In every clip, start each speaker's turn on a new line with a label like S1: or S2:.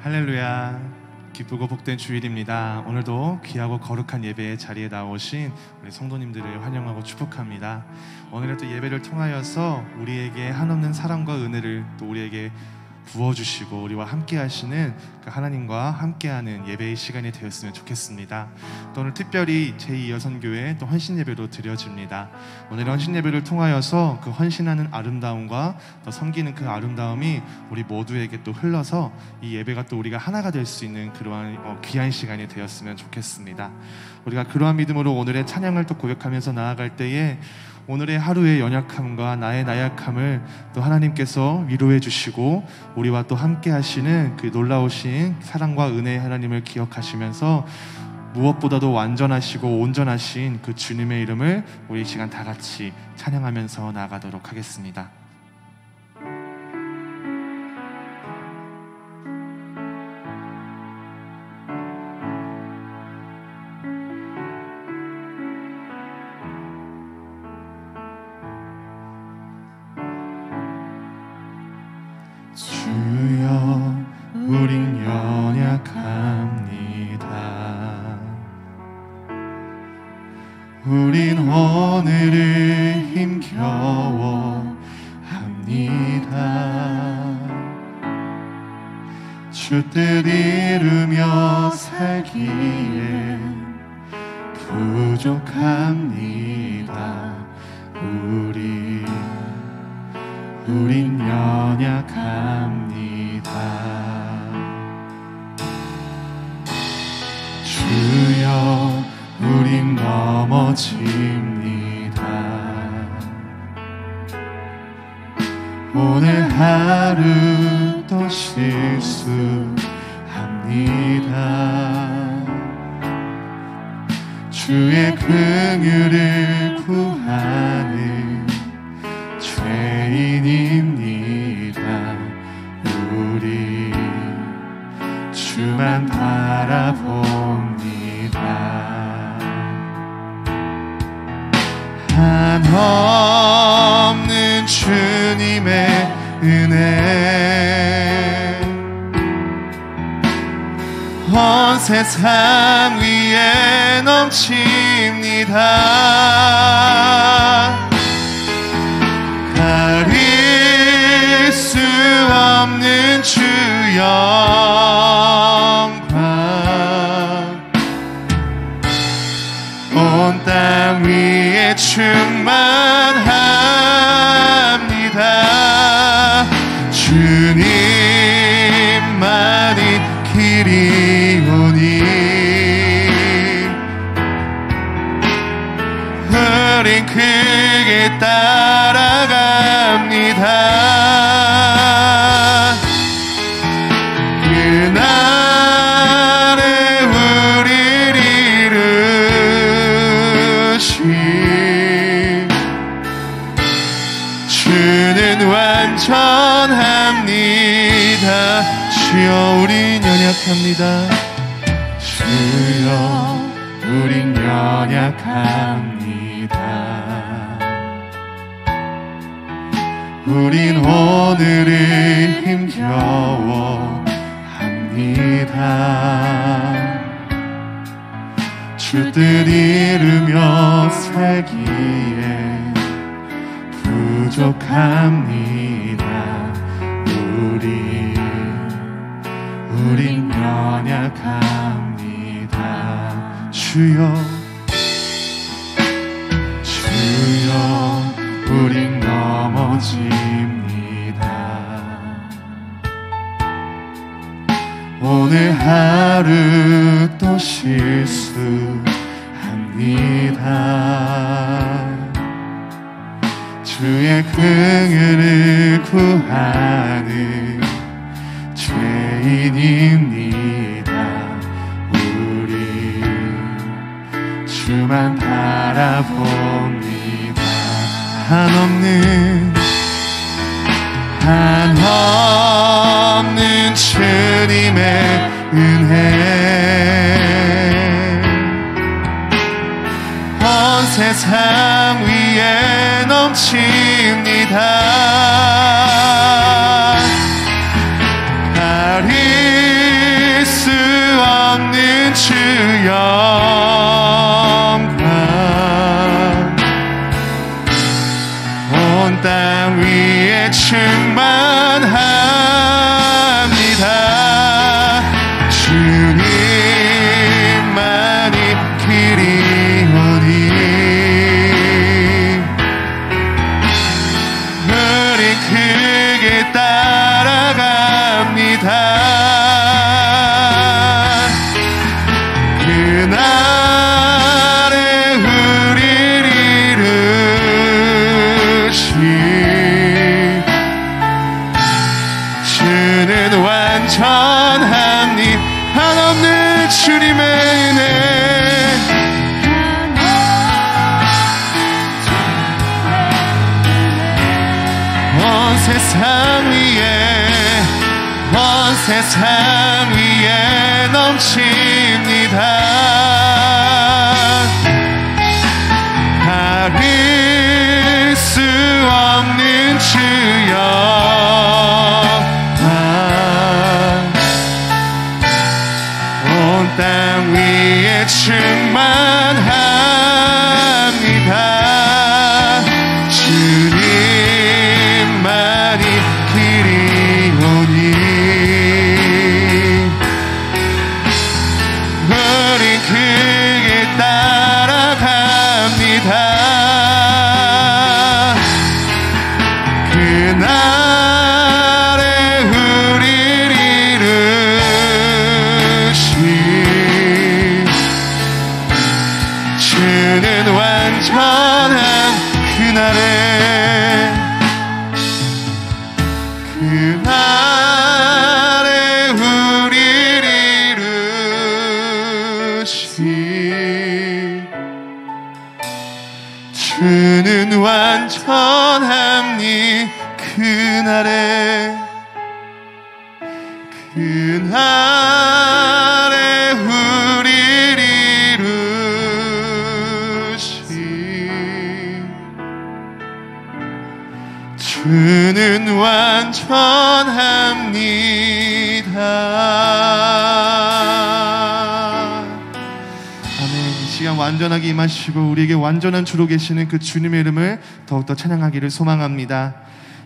S1: 할렐루야. 기쁘고 복된 주일입니다. 오늘도 귀하고 거룩한 예배의 자리에 나오신 우리 성도님들을 환영하고 축복합니다. 오늘의 또 예배를 통하여서 우리에게 한없는 사랑과 은혜를 또 우리에게 부어주시고 우리와 함께 하시는 그 하나님과 함께하는 예배의 시간이 되었으면 좋겠습니다. 또 오늘 특별히 제2여선교회 또 헌신예배로 드려집니다. 오늘 헌신예배를 통하여서 그 헌신하는 아름다움과 또 섬기는 그 아름다움이 우리 모두에게 또 흘러서 이 예배가 또 우리가 하나가 될 수 있는 그러한 귀한 시간이 되었으면 좋겠습니다. 우리가 그러한 믿음으로 오늘의 찬양을 또 고백하면서 나아갈 때에 오늘의 하루의 연약함과 나의 나약함을 또 하나님께서 위로해 주시고 우리와 또 함께 하시는 그 놀라우신 사랑과 은혜의 하나님을 기억하시면서 무엇보다도 완전하시고 온전하신 그 주님의 이름을 우리 이 시간 다 같이 찬양하면서 나아가도록 하겠습니다.
S2: 주여 우린 연약합니다. 우린 오늘을 힘겨워합니다. 주 뜻 이루며 살기에 부족합니다. 우린 연약합니다. 주여 우린 넘어집니다. 오늘 하루 또 실수합니다. 주의 긍휼을 구하는 죄인입니다. 우리 주만 바라봅니다. 한없는 주님의 은혜 온 세상 위에 넘칩니다. 가릴 수 없는 주 영광 온 땅 위에 충만합니다. 주님만이 길이오니 우린 크게 따라갑니다. 그날에 우리를 이루신 주는 완전합니다. 주여 우린 연약합니다. 주여 우린 연약합니다. 우린 오늘을 힘겨워합니다. 주 뜻 이루며 살기에 부족합니다. 우린 연약합니다. 주여 우린 넘어집니다. 오늘 하루 또 실수합니다. 주의 긍휼을 구하는 죄인입니다. 우리 주만 바라봅니다. 한없는 주님의 은혜 온 세상 위에 넘칩니다. 가릴 세상 위에 넘칩니다. 가릴 수 없는 주여, 온 땅 위에 충만합니다. 주님만이 길이오니 우린 그 길 따라갑니다. 그날에 우리를 이루신 주는 완전한 그날에 우리를 이루신 주는 완전함니 그날에 우리를 이루신 주는 완전합니다. 아멘. 이 시간 완전하게 임하시고 우리에게 완전한 주로 계시는 그 주님의 이름을 더욱더 찬양하기를 소망합니다.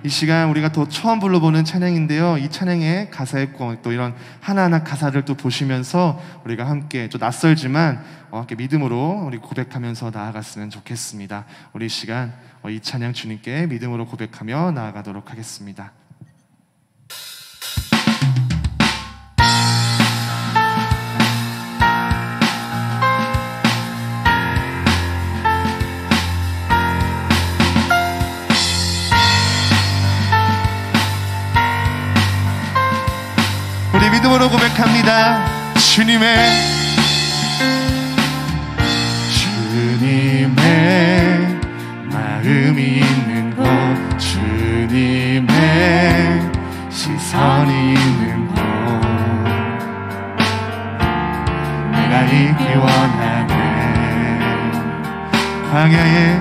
S2: 이 시간 우리가 또 처음 불러보는 찬양인데요, 이 찬양의 가사의 또 이런 하나하나 가사를 또 보시면서 우리가 함께 좀 낯설지만 함께 믿음으로 우리 고백하면서 나아갔으면 좋겠습니다. 우리 이 시간 이 찬양 주님께 믿음으로 고백하며 나아가도록 하겠습니다. 우리 믿음으로 고백합니다. 주님의 마음이 있는 곳, 주님의 시선이 있는 곳, 내가 있기 원하네. 광야에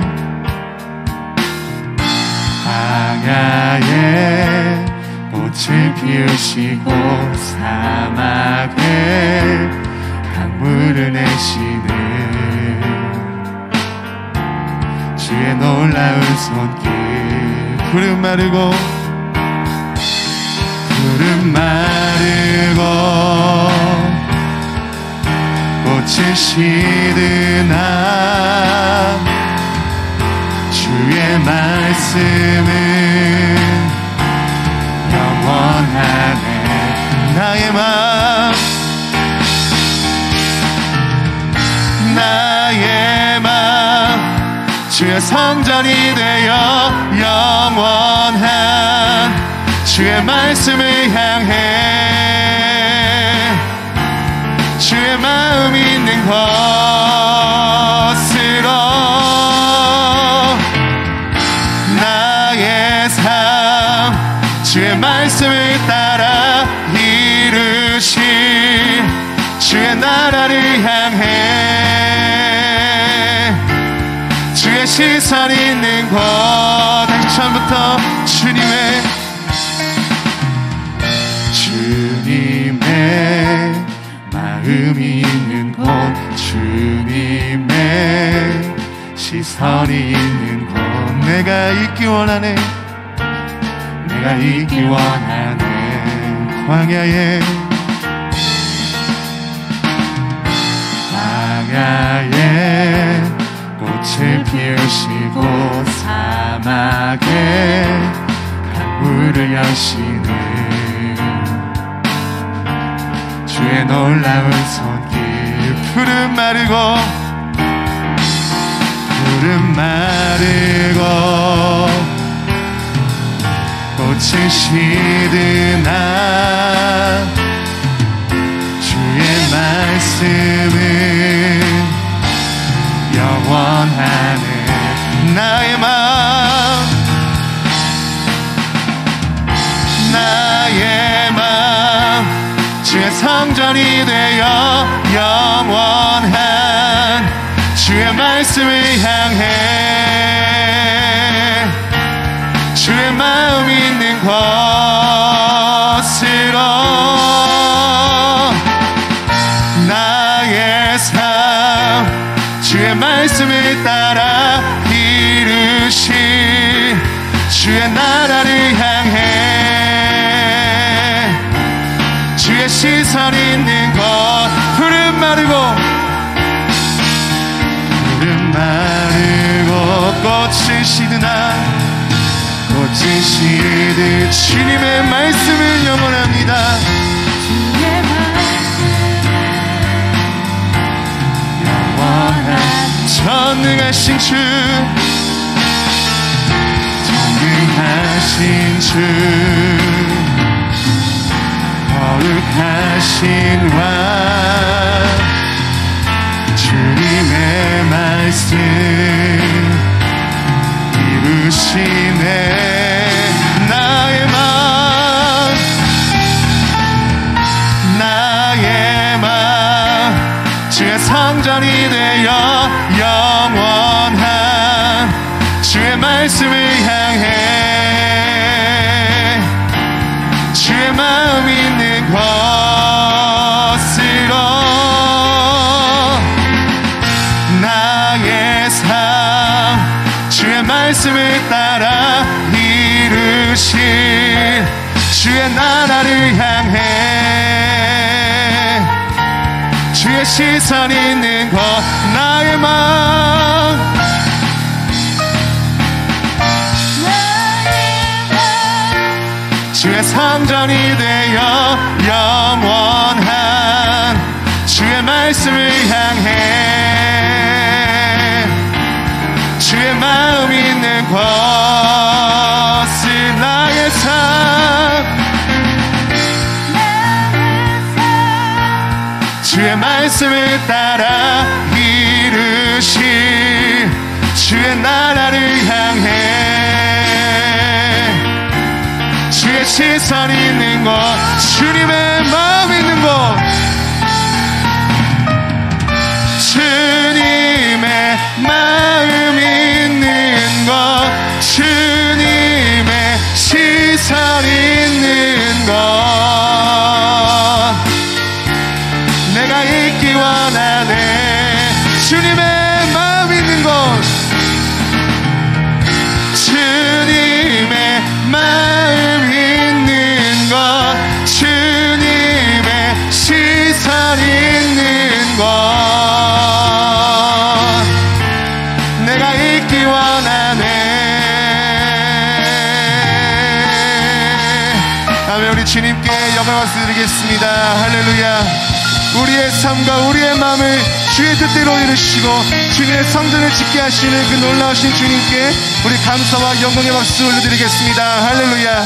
S2: 꽃을 피우시고 사막에 강물을 내시는 주의 놀라운 손길. 푸른 마르고 꽃을 시드나 주의 말씀은 영원하네. 나의 마음 주의 성전이 되어 영원한 주의 말씀을 향해 주의 마음 있는 곳으로 나의 삶 주의 말씀을 따라 이루신 주의 나라를 향해 주의 시선 있는 곳. 다시 처음부터 주님의 마음이 있는 곳, 주님의 시선이 있는 곳, 내가 있기 원하네. 광야에 꽃을 피우시고 사막에 강물을 여시는 주의 놀라운 손길. 푸른 마르고 꽃을 시드나 주의 말씀은 영원하네. 나의 마음 말씀을 향해 주의 마음 있는 곳으로 나의 삶 주의 말씀을 따라 이루신 주의 나라를 향해 주의 시선 있는 곳 푸른 마르고 꽃을 시드나 꽃을 시드 주님의 말씀은 영원합니다.
S3: 주의 말씀 영원한
S2: 전능하신 주 전능하신 주 거룩하신 왕 주님의 말씀 이루시네 나의 마음 주의 성전이 되어 영원한 주의 말씀을 향해 주의 마음 있는 곳으로 나의 삶 주의 말씀을 따라 이루신 주의 나라를 향해 주의 시선 있는 곳 나의 마음 주의 성전이 되어 영원한 주의 말씀을 향해 주의 마음 있는 곳을 나의 삶 주의 말씀을 따라 이루신 주의 나라를 향해 주의 시선 있는 곳 주님의 마음 있는 곳 주님의 마음 있는 곳 주님의 시선 있는 곳 내가 있기 원하네 주님의 마음 있는 곳 주님의 마음 있는 곳 주님의 시선 있는 곳 내가 있기 원하네. 아멘. 우리 주님께 영광 박수 드리겠습니다. 할렐루야. 우리의 삶과 우리의 마음을 주의 뜻대로 이루시고 주님의 성전을 짓게 하시는 그 놀라우신 주님께 우리 감사와 영광의 박수 올려드리겠습니다. 할렐루야.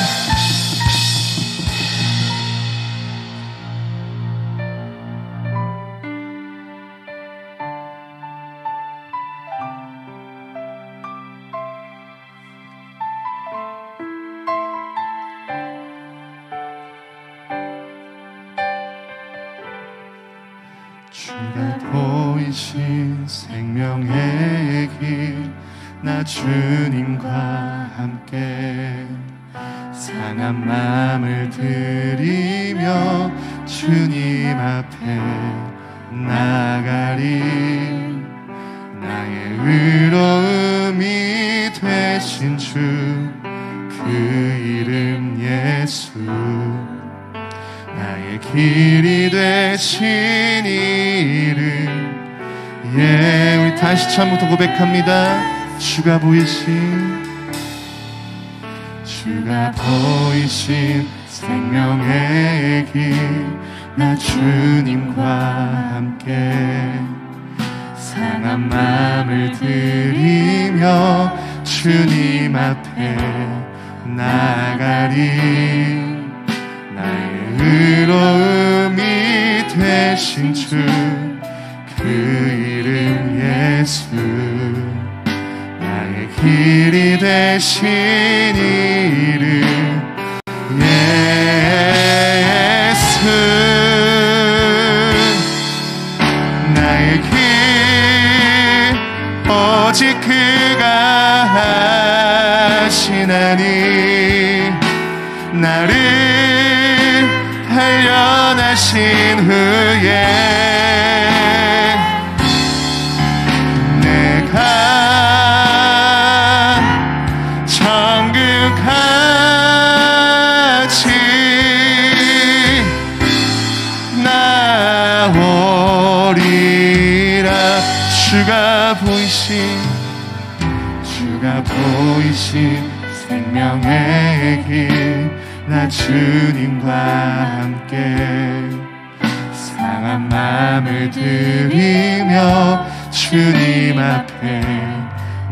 S2: 주가 보이신 생명의 길 나 주님과 함께 상한 마음을 드리며 주님 앞에 나가리 나의 의로움이 되신 주 그 이름 예수 나의 길이 되신 이름 우리 다시 처음부터 고백합니다. 주가 보이신 생명의 길 나 주님과 함께 상한 마음을 드리며 주님 앞에 나가리 나의 의로움이 되신 주 그 이름 예수 나의 길이 되신 이름 예수 나의 길 오직 그가 하시나니 나를 단련하신 후에 내가 정금같이 나오리라. 주가 보이신 생명의 길, 나 주님과 함께 상한 마음을 들이며 주님 앞에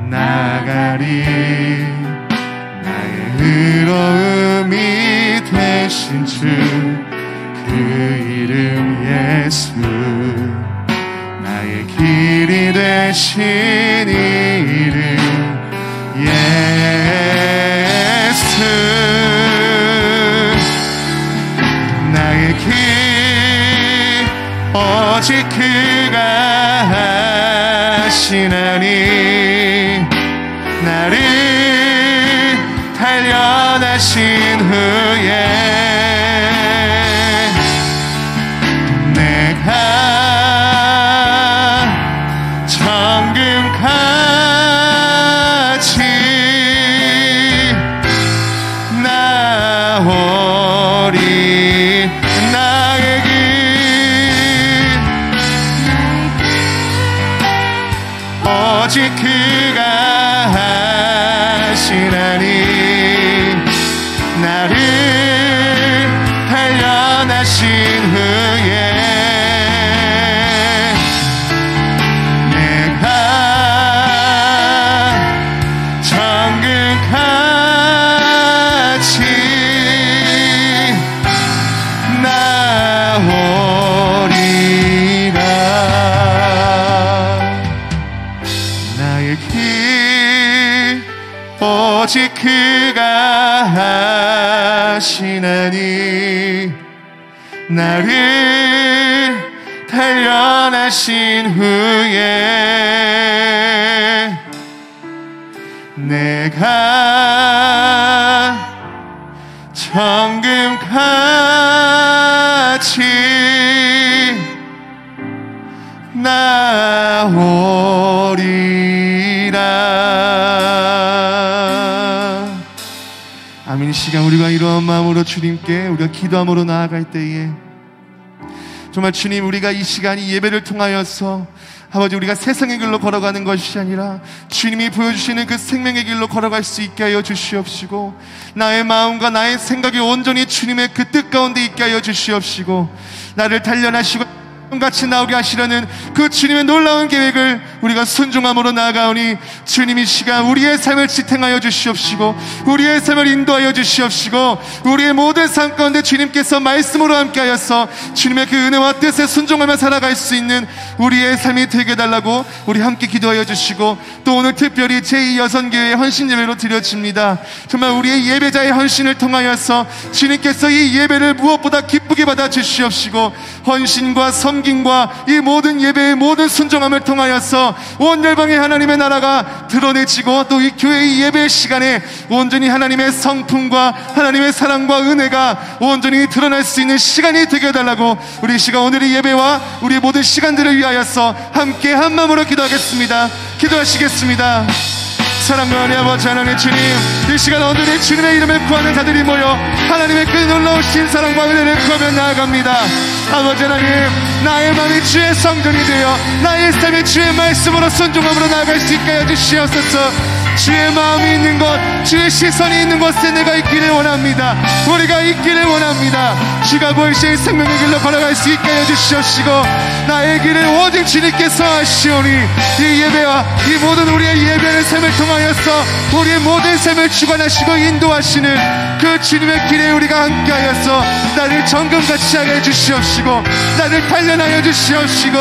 S2: 나가리. 나의 의로움이 되신 주, 그 이름 예수, 나의 길이 되신 이름 예수. 나의 길 오직 그가 하시나니 나를 단련하신 후에 내가 정금같이 나오리. 나의 길 오직 그가 하시나니 나를 단련하신 후에 내가 정금같이 나오리라. 나의 길 오직 그가 하시나니 나를 단련하신 후에 내가 정금같이 나오리라. 아멘. 이 시간 우리가 이러한 마음으로 주님께 우리가 기도함으로 나아갈 때에 정말 주님, 우리가 이 시간 이 예배를 통하여서 아버지 우리가 세상의 길로 걸어가는 것이 아니라 주님이 보여주시는 그 생명의 길로 걸어갈 수 있게 하여 주시옵시고, 나의 마음과 나의 생각이 온전히 주님의 그 뜻 가운데 있게 하여 주시옵시고, 나를 단련하시고 같이 나오게 하시려는 그 주님의 놀라운 계획을 우리가 순종함으로 나아가오니 주님 이 시간 우리의 삶을 지탱하여 주시옵시고 우리의 삶을 인도하여 주시옵시고 우리의 모든 삶 가운데 주님께서 말씀으로 함께하여서 주님의 그 은혜와 뜻에 순종하며 살아갈 수 있는 우리의 삶이 되게 해달라고 우리 함께 기도하여 주시고, 또 오늘 특별히 제2여선교회 헌신 예배로 드려집니다. 정말 우리의 예배자의 헌신을 통하여서 주님께서 이 예배를 무엇보다 기쁘게 받아 주시옵시고, 헌신과 섬김과 이 모든 예배의 모든 순종함을 통하여서 온 열방의 하나님의 나라가 드러내지고, 또 이 교회의 예배 시간에 온전히 하나님의 성품과 하나님의 사랑과 은혜가 온전히 드러날 수 있는 시간이 되게 해달라고 우리 시간 오늘의 예배와 우리 모든 시간들을 위하여서 함께 한 마음으로 기도하겠습니다. 기도하시겠습니다. 사랑과 은혜 아버지 하나님 주님, 이 시간 오늘의 주님의 이름을 구하는 자들이 모여 하나님의 그 놀라우신 사랑과 은혜를 구하며 나아갑니다. 아버지 하나님, 나의 마음이 주의 성전이 되어 나의 삶이 주의 말씀으로 순종함으로 나아갈 수 있게 하여 주시옵소서. 주의 마음이 있는 곳, 주의 시선이 있는 곳에 내가 있기를 원합니다. 우리가 있기를 원합니다. 주가 보이신 생명의 길로 걸어갈 수 있게 하여 주시옵시고, 나의 길을 오직 주님께서 하시오니 이 예배와 이 모든 우리의 예배의 삶을 통하여서 우리의 모든 삶을 주관하시고 인도하시는 그 주님의 길에 우리가 함께하여서 나를 정금같이 하게 해주시옵시고 나를 단련하여 주시옵시고,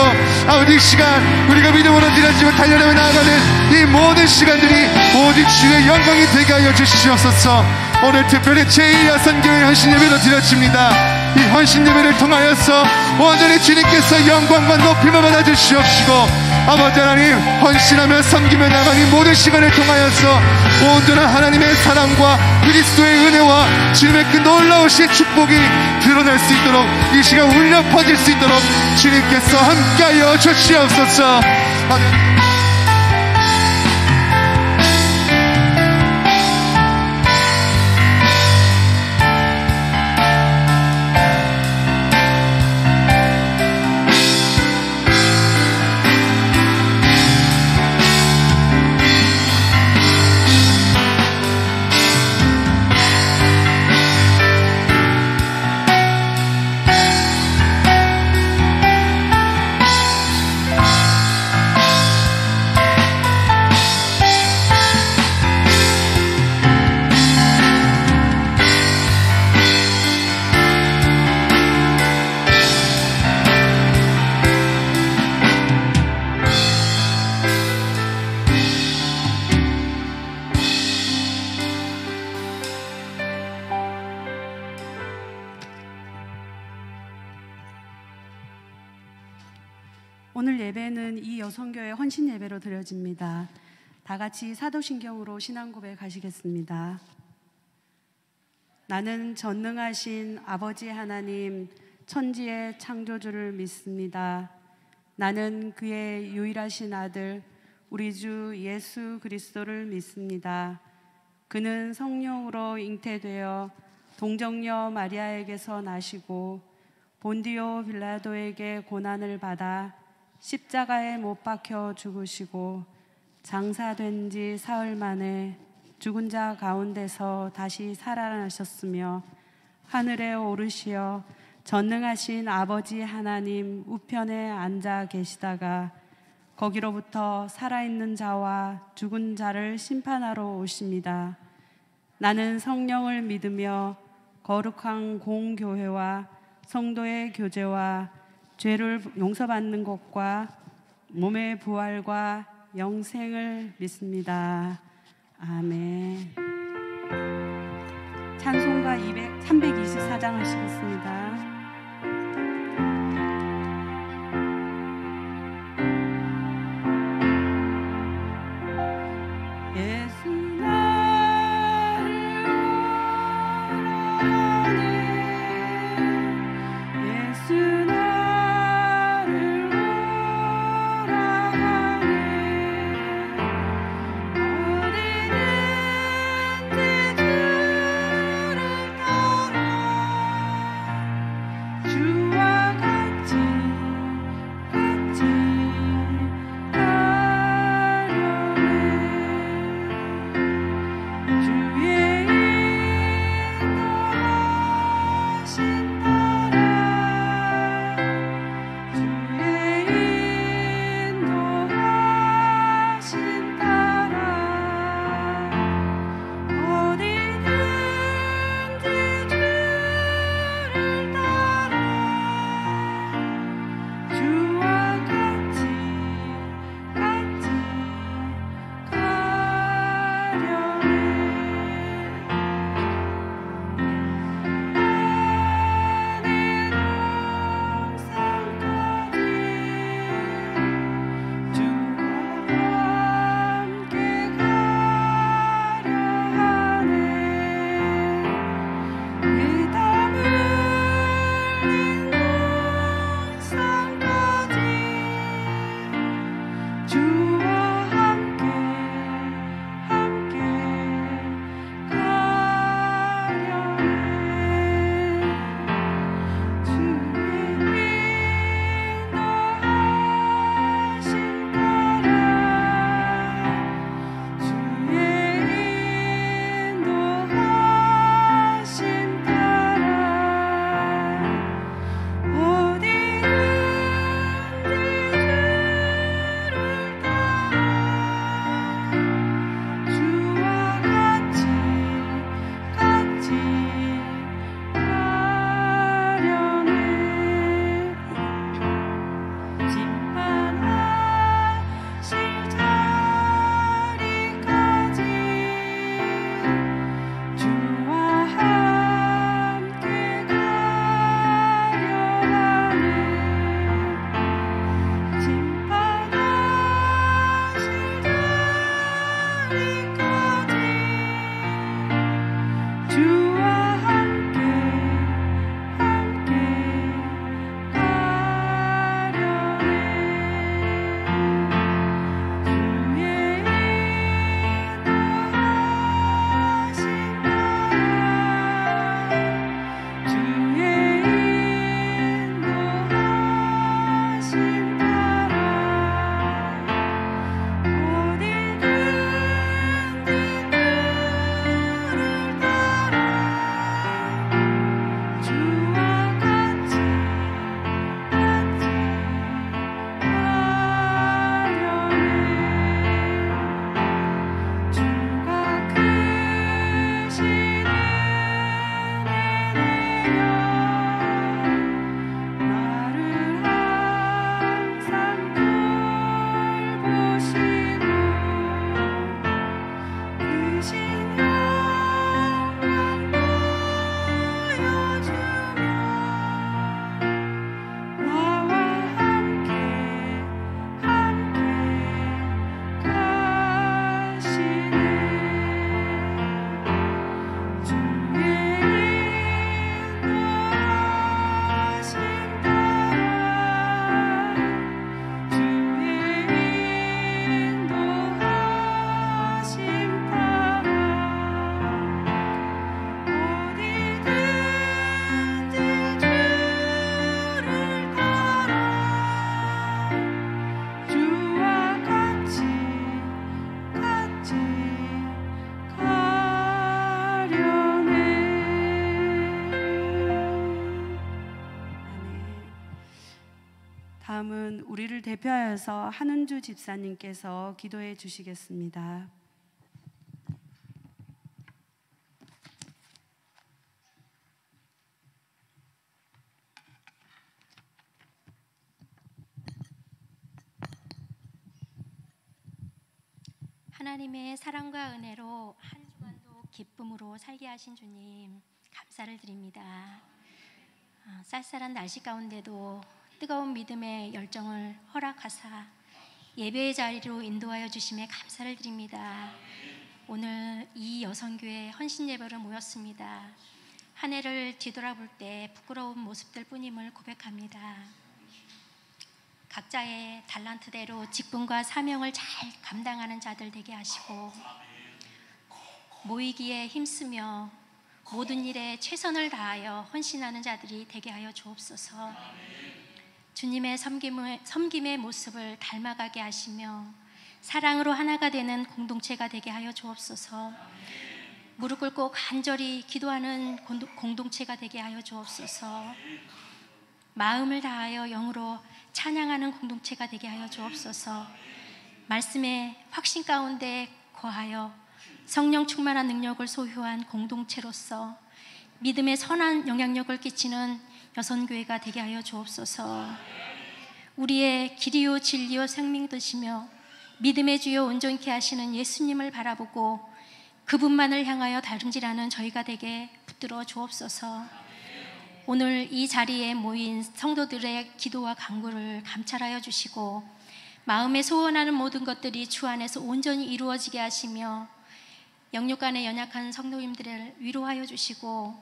S2: 아버지 이 시간 우리가 믿음으로 드려지고 단련하며 나아가는 이 모든 시간들이 오직 주의 영광이 되게 하여 주시옵소서. 오늘 특별히 제2여선교회 헌신 예배로 드려집니다. 이 헌신 예배를 통하여서 온전히 주님께서 영광과 높임을 받아 주시옵시고 아버지 하나님, 헌신하며 섬기며 나가는 모든 시간을 통하여서 온전한 하나님의 사랑과 그리스도의 은혜와 주님의 그 놀라우신 축복이 드러날 수 있도록, 이 시간 울려 퍼질 수 있도록 주님께서 함께하여 주시옵소서.
S4: 오늘 예배는 이 여성교회 헌신 예배로 드려집니다. 다 같이 사도신경으로 신앙 고백하시겠습니다. 나는 전능하신 아버지 하나님 천지의 창조주를 믿습니다. 나는 그의 유일하신 아들 우리 주 예수 그리스도를 믿습니다. 그는 성령으로 잉태되어 동정녀 마리아에게서 나시고 본디오 빌라도에게 고난을 받아 십자가에 못 박혀 죽으시고 장사된 지 사흘 만에 죽은 자 가운데서 다시 살아나셨으며 하늘에 오르시어 전능하신 아버지 하나님 우편에 앉아 계시다가 거기로부터 살아있는 자와 죽은 자를 심판하러 오십니다. 나는 성령을 믿으며 거룩한 공교회와 성도의 교제와 죄를 용서받는 것과 몸의 부활과 영생을 믿습니다. 아멘. 찬송가 324장 하시겠습니다. 다음은 우리를 대표하여서 한은주 집사님께서 기도해 주시겠습니다.
S5: 하나님의 사랑과 은혜로 한 주간도 기쁨으로 살게 하신 주님 감사를 드립니다. 쌀쌀한 날씨 가운데도 뜨거운 믿음의 열정을 허락하사 예배의 자리로 인도하여 주심에 감사를 드립니다. 오늘 이 여성교회 헌신 예배로 모였습니다. 한 해를 뒤돌아볼 때 부끄러운 모습들 뿐임을 고백합니다. 각자의 달란트대로 직분과 사명을 잘 감당하는 자들 되게 하시고, 모이기에 힘쓰며 모든 일에 최선을 다하여 헌신하는 자들이 되게 하여 주옵소서. 주님의 섬김의 모습을 닮아가게 하시며 사랑으로 하나가 되는 공동체가 되게 하여 주옵소서. 무릎 꿇고 간절히 기도하는 공동체가 되게 하여 주옵소서. 마음을 다하여 영으로 찬양하는 공동체가 되게 하여 주옵소서. 말씀의 확신 가운데 거하여 성령 충만한 능력을 소유한 공동체로서 믿음의 선한 영향력을 끼치는 여선교회가 되게 하여 주옵소서. 우리의 길이요 진리요 생명 되시며 믿음의 주요 온전케 하시는 예수님을 바라보고 그분만을 향하여 다름질하는 저희가 되게 붙들어 주옵소서. 오늘 이 자리에 모인 성도들의 기도와 간구를 감찰하여 주시고 마음에 소원하는 모든 것들이 주 안에서 온전히 이루어지게 하시며 영육간에 연약한 성도님들을 위로하여 주시고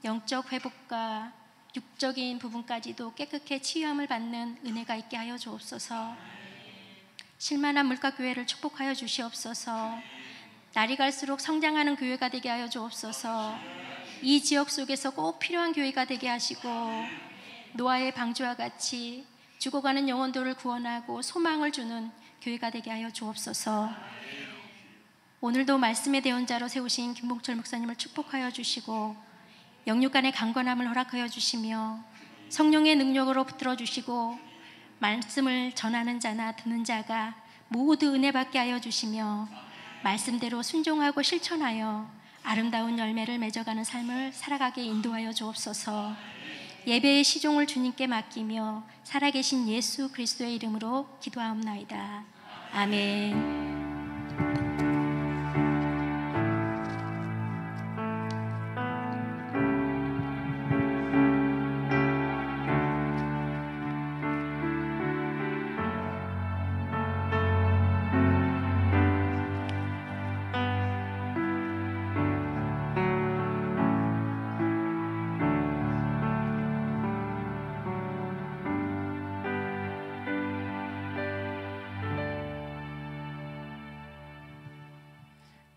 S5: 영적 회복과 육적인 부분까지도 깨끗해 치유함을 받는 은혜가 있게 하여 주옵소서. 실만한 물가교회를 축복하여 주시옵소서. 날이 갈수록 성장하는 교회가 되게 하여 주옵소서. 이 지역 속에서 꼭 필요한 교회가 되게 하시고 노아의 방주와 같이 죽어가는 영혼들을 구원하고 소망을 주는 교회가 되게 하여 주옵소서. 오늘도 말씀의 대언자로 세우신 김봉철 목사님을 축복하여 주시고 영육간의 강건함을 허락하여 주시며 성령의 능력으로 붙들어 주시고 말씀을 전하는 자나 듣는 자가 모두 은혜 받게 하여 주시며 말씀대로 순종하고 실천하여 아름다운 열매를 맺어가는 삶을 살아가게 인도하여 주옵소서. 예배의 시종을 주님께 맡기며 살아계신 예수 그리스도의 이름으로 기도하옵나이다. 아멘.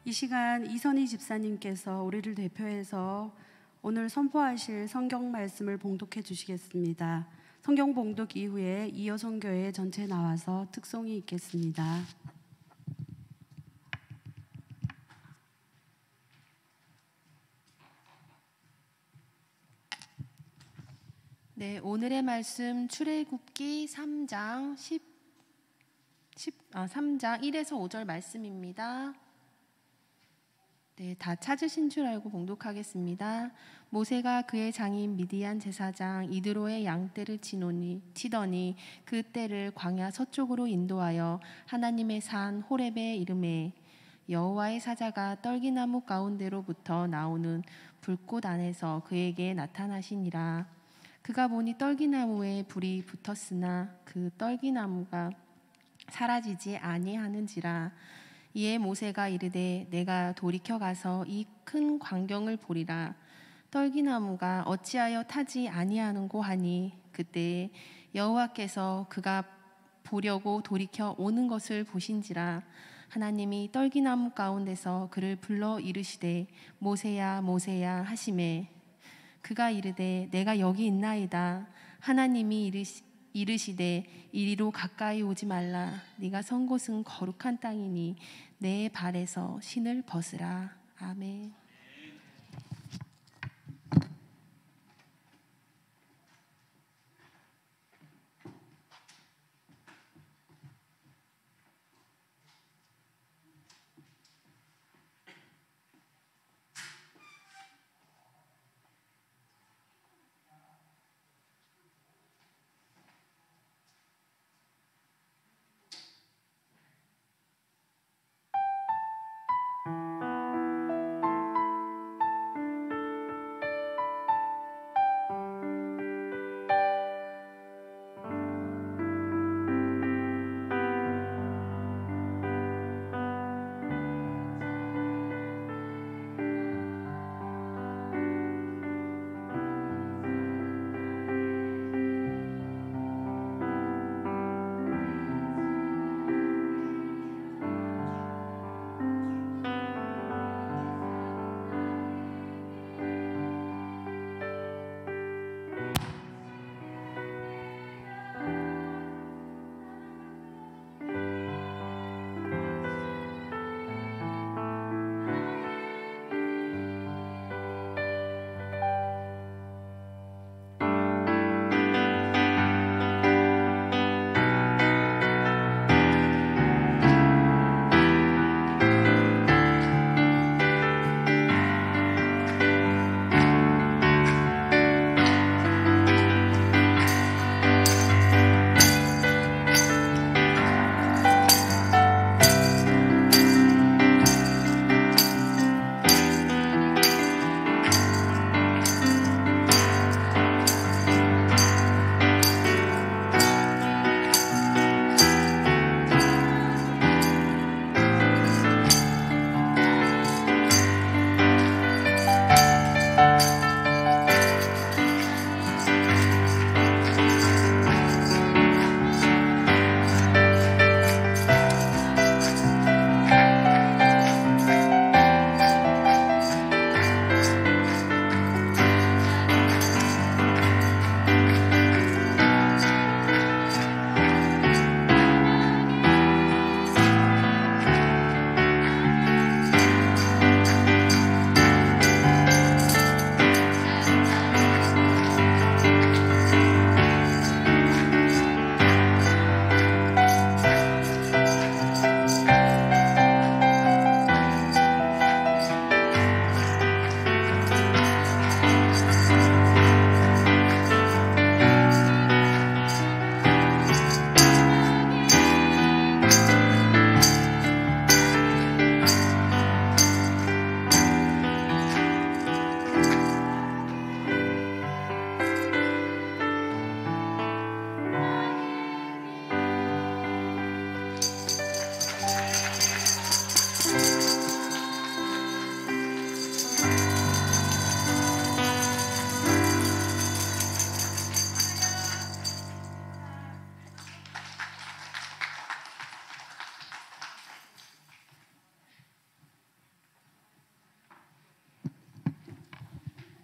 S4: 이 시간 이선희 집사님께서 우리를 대표해서 오늘 선포하실 성경 말씀을 봉독해 주시겠습니다. 성경 봉독 이후에 이여성교회 전체 나와서 특송이 있겠습니다.
S3: 네, 오늘의 말씀 출애굽기 3장 3장 1에서 5절 말씀입니다. 네, 다 찾으신 줄 알고 봉독하겠습니다. 모세가 그의 장인 미디안 제사장 이드로의 양떼를 치더니 그 떼를 광야 서쪽으로 인도하여 하나님의 산 호렙에 이르매 여호와의 사자가 떨기나무 가운데로부터 나오는 불꽃 안에서 그에게 나타나시니라. 그가 보니 떨기나무에 불이 붙었으나 그 떨기나무가 사라지지 아니하는지라. 이에 모세가 이르되 내가 돌이켜 가서 이 큰 광경을 보리라. 떨기나무가 어찌하여 타지 아니하는고 하니 그때 여호와께서 그가 보려고 돌이켜 오는 것을 보신지라. 하나님이 떨기나무 가운데서 그를 불러 이르시되 모세야 모세야 하시매 그가 이르되 내가 여기 있나이다. 하나님이 이르시되 이리로 가까이 오지 말라. 네가 선 곳은 거룩한 땅이니 내 발에서 신을 벗으라. 아멘.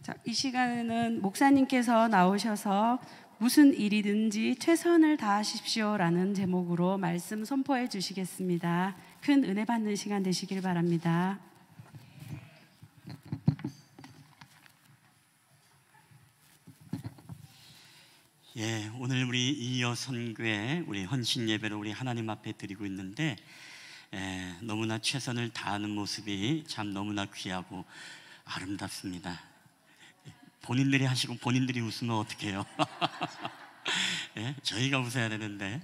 S4: 자, 이 시간에는 목사님께서 나오셔서 무슨 일이든지 최선을 다하십시오라는 제목으로 말씀 선포해 주시겠습니다. 큰 은혜 받는 시간 되시길 바랍니다.
S6: 예, 오늘 우리 이어 선교회 우리 헌신 예배를 우리 하나님 앞에 드리고 있는데 너무나 최선을 다하는 모습이 참 너무나 귀하고 아름답습니다. 본인들이 하시고 본인들이 웃으면 어떡해요? 예, 저희가 웃어야 되는데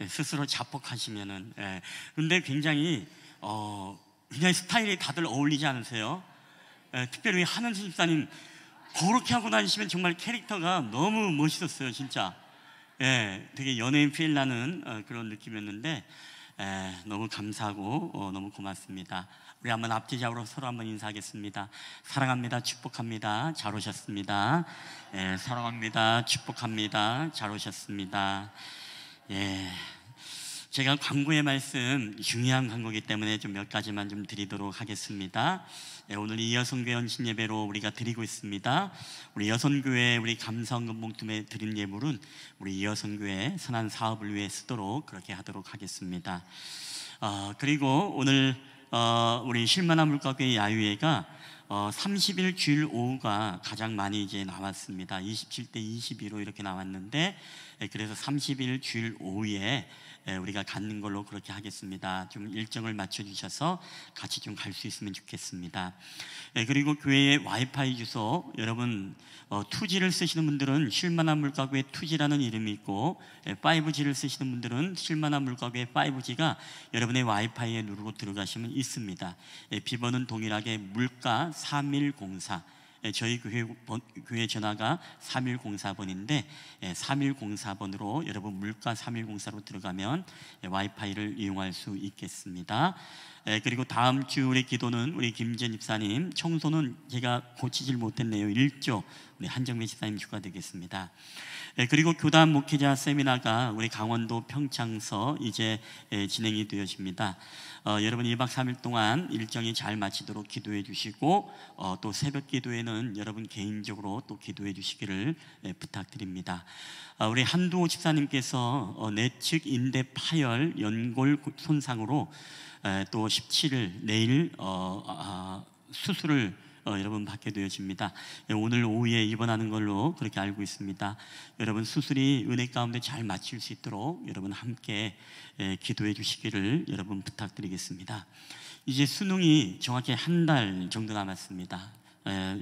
S6: 스스로 자폭하시면은 근데 굉장히 스타일이 다들 어울리지 않으세요? 특별히 한은수 집사님 그렇게 하고 다니시면 정말 캐릭터가 너무 멋있었어요, 진짜. 예, 되게 연예인 필 나는 그런 느낌이었는데 너무 감사하고 너무 고맙습니다. 우리 한번 앞뒤좌우로 서로 한번 인사하겠습니다. 사랑합니다, 축복합니다, 잘 오셨습니다. 예, 사랑합니다, 축복합니다, 잘 오셨습니다. 예, 제가 광고의 말씀 중요한 광고이기 때문에 좀 몇 가지만 좀 드리도록 하겠습니다. 예, 오늘 이 여성교회 헌신 예배로 우리가 드리고 있습니다. 우리 여성교회 우리 감사헌금 봉투에 드린 예물은 우리 이 여성교회 선한 사업을 위해 쓰도록 그렇게 하도록 하겠습니다. 그리고 오늘 우리 실만화 물가교회 야유회가 30일 주일 오후가 가장 많이 이제 나왔습니다. 27대 22로 이렇게 나왔는데 그래서 30일 주일 오후에 우리가 갖는 걸로 그렇게 하겠습니다. 좀 일정을 맞춰주셔서 같이 좀 갈 수 있으면 좋겠습니다. 그리고 교회의 와이파이 주소, 여러분 2G를 쓰시는 분들은 실만화 물가구의 2G라는 이름이 있고 5G를 쓰시는 분들은 실만화 물가구의 5G가 여러분의 와이파이에 누르고 들어가시면 있습니다. 비번은 동일하게 물가 3104, 저희 교회 전화가 3104번인데 3104번으로 여러분 물가 3104로 들어가면 와이파이를 이용할 수 있겠습니다. 그리고 다음 주 우리 기도는 우리 김전 집사님, 청소는 제가 고치질 못했네요. 1조 우리 한정민 집사님 축하드리겠습니다. 그리고 교단 목회자 세미나가 우리 강원도 평창서 이제 진행이 되어집니다. 여러분 1박 3일 동안 일정이 잘 마치도록 기도해 주시고 또 새벽 기도에는 여러분 개인적으로 또 기도해 주시기를 부탁드립니다. 우리 한두호 집사님께서 내측 인대 파열 연골 손상으로 또 17일 내일 수술을 여러분 받게 되어집니다. 오늘 오후에 입원하는 걸로 그렇게 알고 있습니다. 여러분 수술이 은혜 가운데 잘 마칠 수 있도록 여러분 함께 기도해 주시기를 여러분 부탁드리겠습니다. 이제 수능이 정확히 한 달 정도 남았습니다.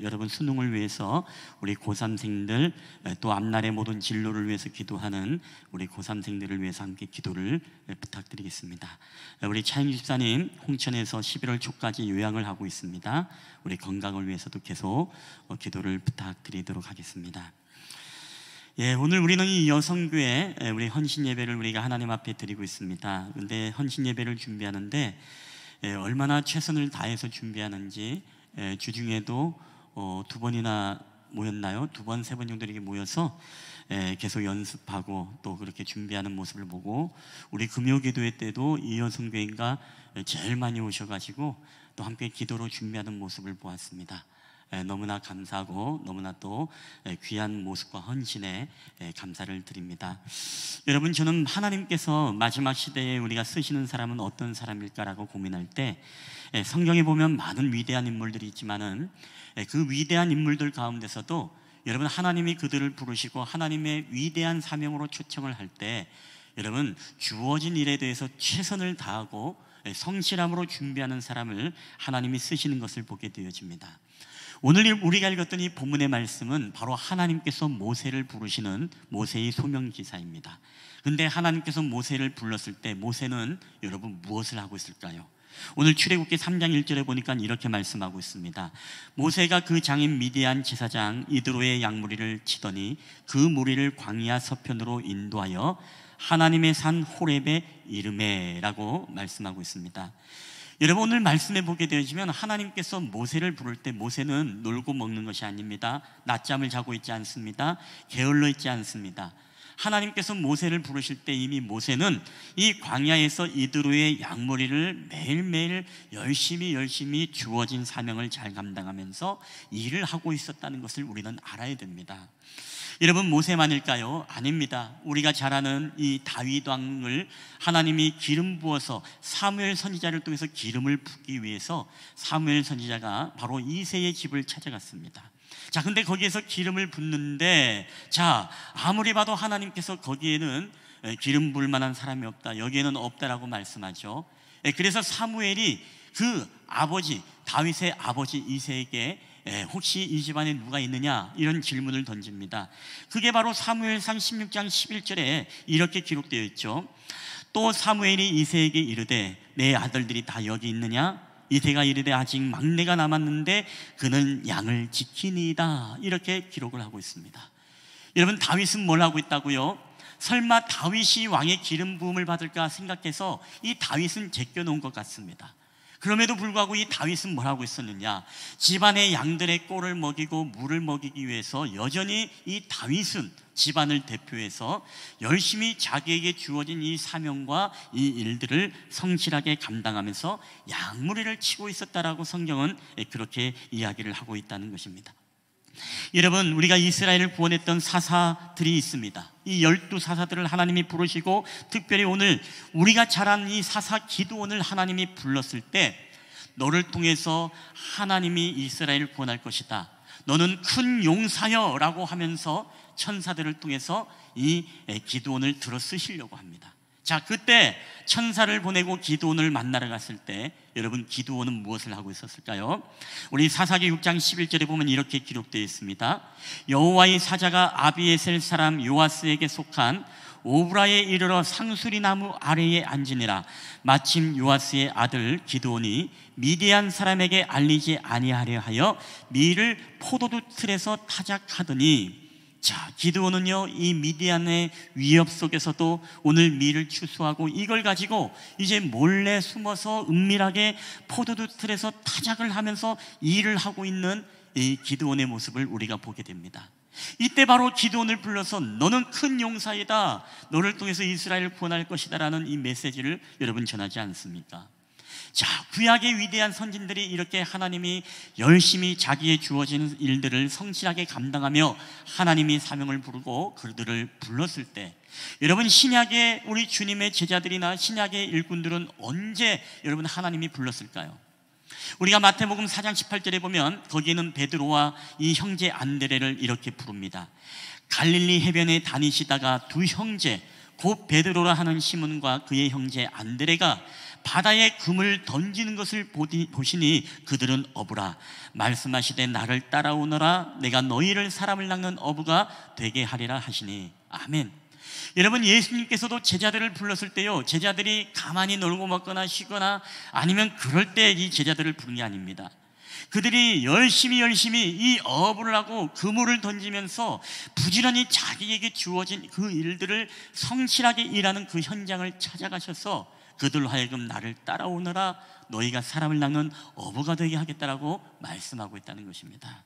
S6: 여러분 수능을 위해서 우리 고3생들 또 앞날의 모든 진로를 위해서 기도하는 우리 고3생들을 위해서 함께 기도를 부탁드리겠습니다. 우리 차영주 집사님 홍천에서 11월 초까지 요양을 하고 있습니다. 우리 건강을 위해서도 계속 기도를 부탁드리도록 하겠습니다. 예, 오늘 우리는 이 여성교회 우리 헌신 예배를 우리가 하나님 앞에 드리고 있습니다. 근데 헌신 예배를 준비하는데 얼마나 최선을 다해서 준비하는지 주중에도 2번이나 모였나요? 2번, 3번 정도 이렇게 모여서 계속 연습하고 또 그렇게 준비하는 모습을 보고 우리 금요기도회 때도 이여성교회가 제일 많이 오셔가지고 또 함께 기도로 준비하는 모습을 보았습니다. 너무나 감사하고 너무나 또 귀한 모습과 헌신에 감사를 드립니다. 여러분, 저는 하나님께서 마지막 시대에 우리가 쓰시는 사람은 어떤 사람일까라고 고민할 때 성경에 보면 많은 위대한 인물들이 있지만은 그 위대한 인물들 가운데서도 여러분 하나님이 그들을 부르시고 하나님의 위대한 사명으로 초청을 할 때 여러분 주어진 일에 대해서 최선을 다하고 성실함으로 준비하는 사람을 하나님이 쓰시는 것을 보게 되어집니다. 오늘 우리가 읽었던 이 본문의 말씀은 바로 하나님께서 모세를 부르시는 모세의 소명기사입니다. 근데 하나님께서 모세를 불렀을 때 모세는 여러분 무엇을 하고 있을까요? 오늘 출애굽기 3장 1절에 보니까 이렇게 말씀하고 있습니다. 모세가 그 장인 미디안 제사장 이드로의 양무리를 치더니 그 무리를 광야 서편으로 인도하여 하나님의 산 호렙에 이르매라고 말씀하고 있습니다. 여러분, 오늘 말씀해 보게 되어지면 하나님께서 모세를 부를 때 모세는 놀고 먹는 것이 아닙니다. 낮잠을 자고 있지 않습니다. 게을러 있지 않습니다. 하나님께서 모세를 부르실 때 이미 모세는 이 광야에서 이드로의 양머리를 매일매일 열심히 주어진 사명을 잘 감당하면서 일을 하고 있었다는 것을 우리는 알아야 됩니다. 여러분, 모세만일까요? 아닙니다. 우리가 잘 아는 이 다윗 왕을 하나님이 기름 부어서 사무엘 선지자를 통해서 기름을 붓기 위해서 사무엘 선지자가 바로 이새의 집을 찾아갔습니다. 자, 근데 거기에서 기름을 붓는데, 자, 아무리 봐도 하나님께서 거기에는 기름 부을 만한 사람이 없다, 여기에는 없다라고 말씀하죠. 그래서 사무엘이 그 아버지, 다윗의 아버지 이새에게 혹시 이 집안에 누가 있느냐, 이런 질문을 던집니다. 그게 바로 사무엘상 16장 11절에 이렇게 기록되어 있죠. 또 사무엘이 이새에게 이르되 내 아들들이 다 여기 있느냐? 이새가 이르되 아직 막내가 남았는데 그는 양을 지키니이다, 이렇게 기록을 하고 있습니다. 여러분, 다윗은 뭘 하고 있다고요? 설마 다윗이 왕의 기름 부음을 받을까 생각해서 이 다윗은 제껴놓은 것 같습니다. 그럼에도 불구하고 이 다윗은 뭘 하고 있었느냐? 집안의 양들의 꼴을 먹이고 물을 먹이기 위해서 여전히 이 다윗은 집안을 대표해서 열심히 자기에게 주어진 이 사명과 이 일들을 성실하게 감당하면서 양무리를 치고 있었다라고 성경은 그렇게 이야기를 하고 있다는 것입니다. 여러분, 우리가 이스라엘을 구원했던 사사들이 있습니다. 이 12사사들을 하나님이 부르시고 특별히 오늘 우리가 잘 아는 이 사사 기드온을 하나님이 불렀을 때, 너를 통해서 하나님이 이스라엘을 구원할 것이다, 너는 큰 용사여 라고 하면서 천사들을 통해서 이 기드온을 들어 쓰시려고 합니다. 자, 그때 천사를 보내고 기드온을 만나러 갔을 때 여러분, 기드온은 무엇을 하고 있었을까요? 우리 사사기 6장 11절에 보면 이렇게 기록되어 있습니다. 여호와의 사자가 아비에셀 사람 요아스에게 속한 오브라에 이르러 상수리 나무 아래에 앉으니라. 마침 요아스의 아들 기드온이 미디안 사람에게 알리지 아니하려 하여 밀을 포도주 틀에서 타작하더니, 자, 기드온은요, 이 미디안의 위협 속에서도 오늘 밀을 추수하고 이걸 가지고 이제 몰래 숨어서 은밀하게 포도주 틀에서 타작을 하면서 일을 하고 있는 이 기드온의 모습을 우리가 보게 됩니다. 이때 바로 기드온을 불러서 너는 큰 용사이다, 너를 통해서 이스라엘을 구원할 것이다 라는 이 메시지를 여러분 전하지 않습니까? 자, 구약의 위대한 선진들이 이렇게 하나님이 열심히 자기의 주어진 일들을 성실하게 감당하며 하나님이 사명을 부르고 그들을 불렀을 때, 여러분, 신약의 우리 주님의 제자들이나 신약의 일꾼들은 언제 여러분 하나님이 불렀을까요? 우리가 마태복음 4장 18절에 보면 거기에는 베드로와 이 형제 안드레를 이렇게 부릅니다. 갈릴리 해변에 다니시다가 두 형제, 곧 베드로라 하는 시몬과 그의 형제 안드레가 바다에 금을 던지는 것을 보시니 그들은 어부라. 말씀하시되 나를 따라오너라. 내가 너희를 사람을 낚는 어부가 되게 하리라 하시니. 아멘. 여러분, 예수님께서도 제자들을 불렀을 때요, 제자들이 가만히 놀고 먹거나 쉬거나 아니면 그럴 때 이 제자들을 부른 게 아닙니다. 그들이 열심히 이 어부를 하고 그물을 던지면서 부지런히 자기에게 주어진 그 일들을 성실하게 일하는 그 현장을 찾아가셔서 그들로 하여금 나를 따라오너라, 너희가 사람을 낚는 어부가 되게 하겠다라고 말씀하고 있다는 것입니다.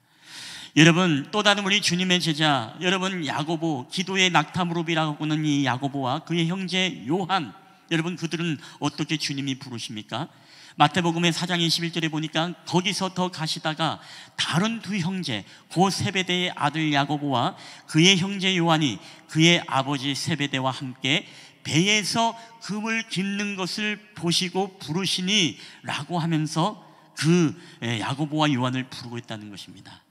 S6: 여러분, 또 다른 우리 주님의 제자, 여러분, 야고보, 기도의 낙타무릎이라고 하는 이 야고보와 그의 형제 요한, 여러분, 그들은 어떻게 주님이 부르십니까? 마태복음의 4장 21절에 보니까 거기서 더 가시다가 다른 두 형제, 고 세베대의 아들 야고보와 그의 형제 요한이 그의 아버지 세베대와 함께 배에서 금을 깁는 것을 보시고 부르시니 라고 하면서 그 야고보와 요한을 부르고 있다는 것입니다.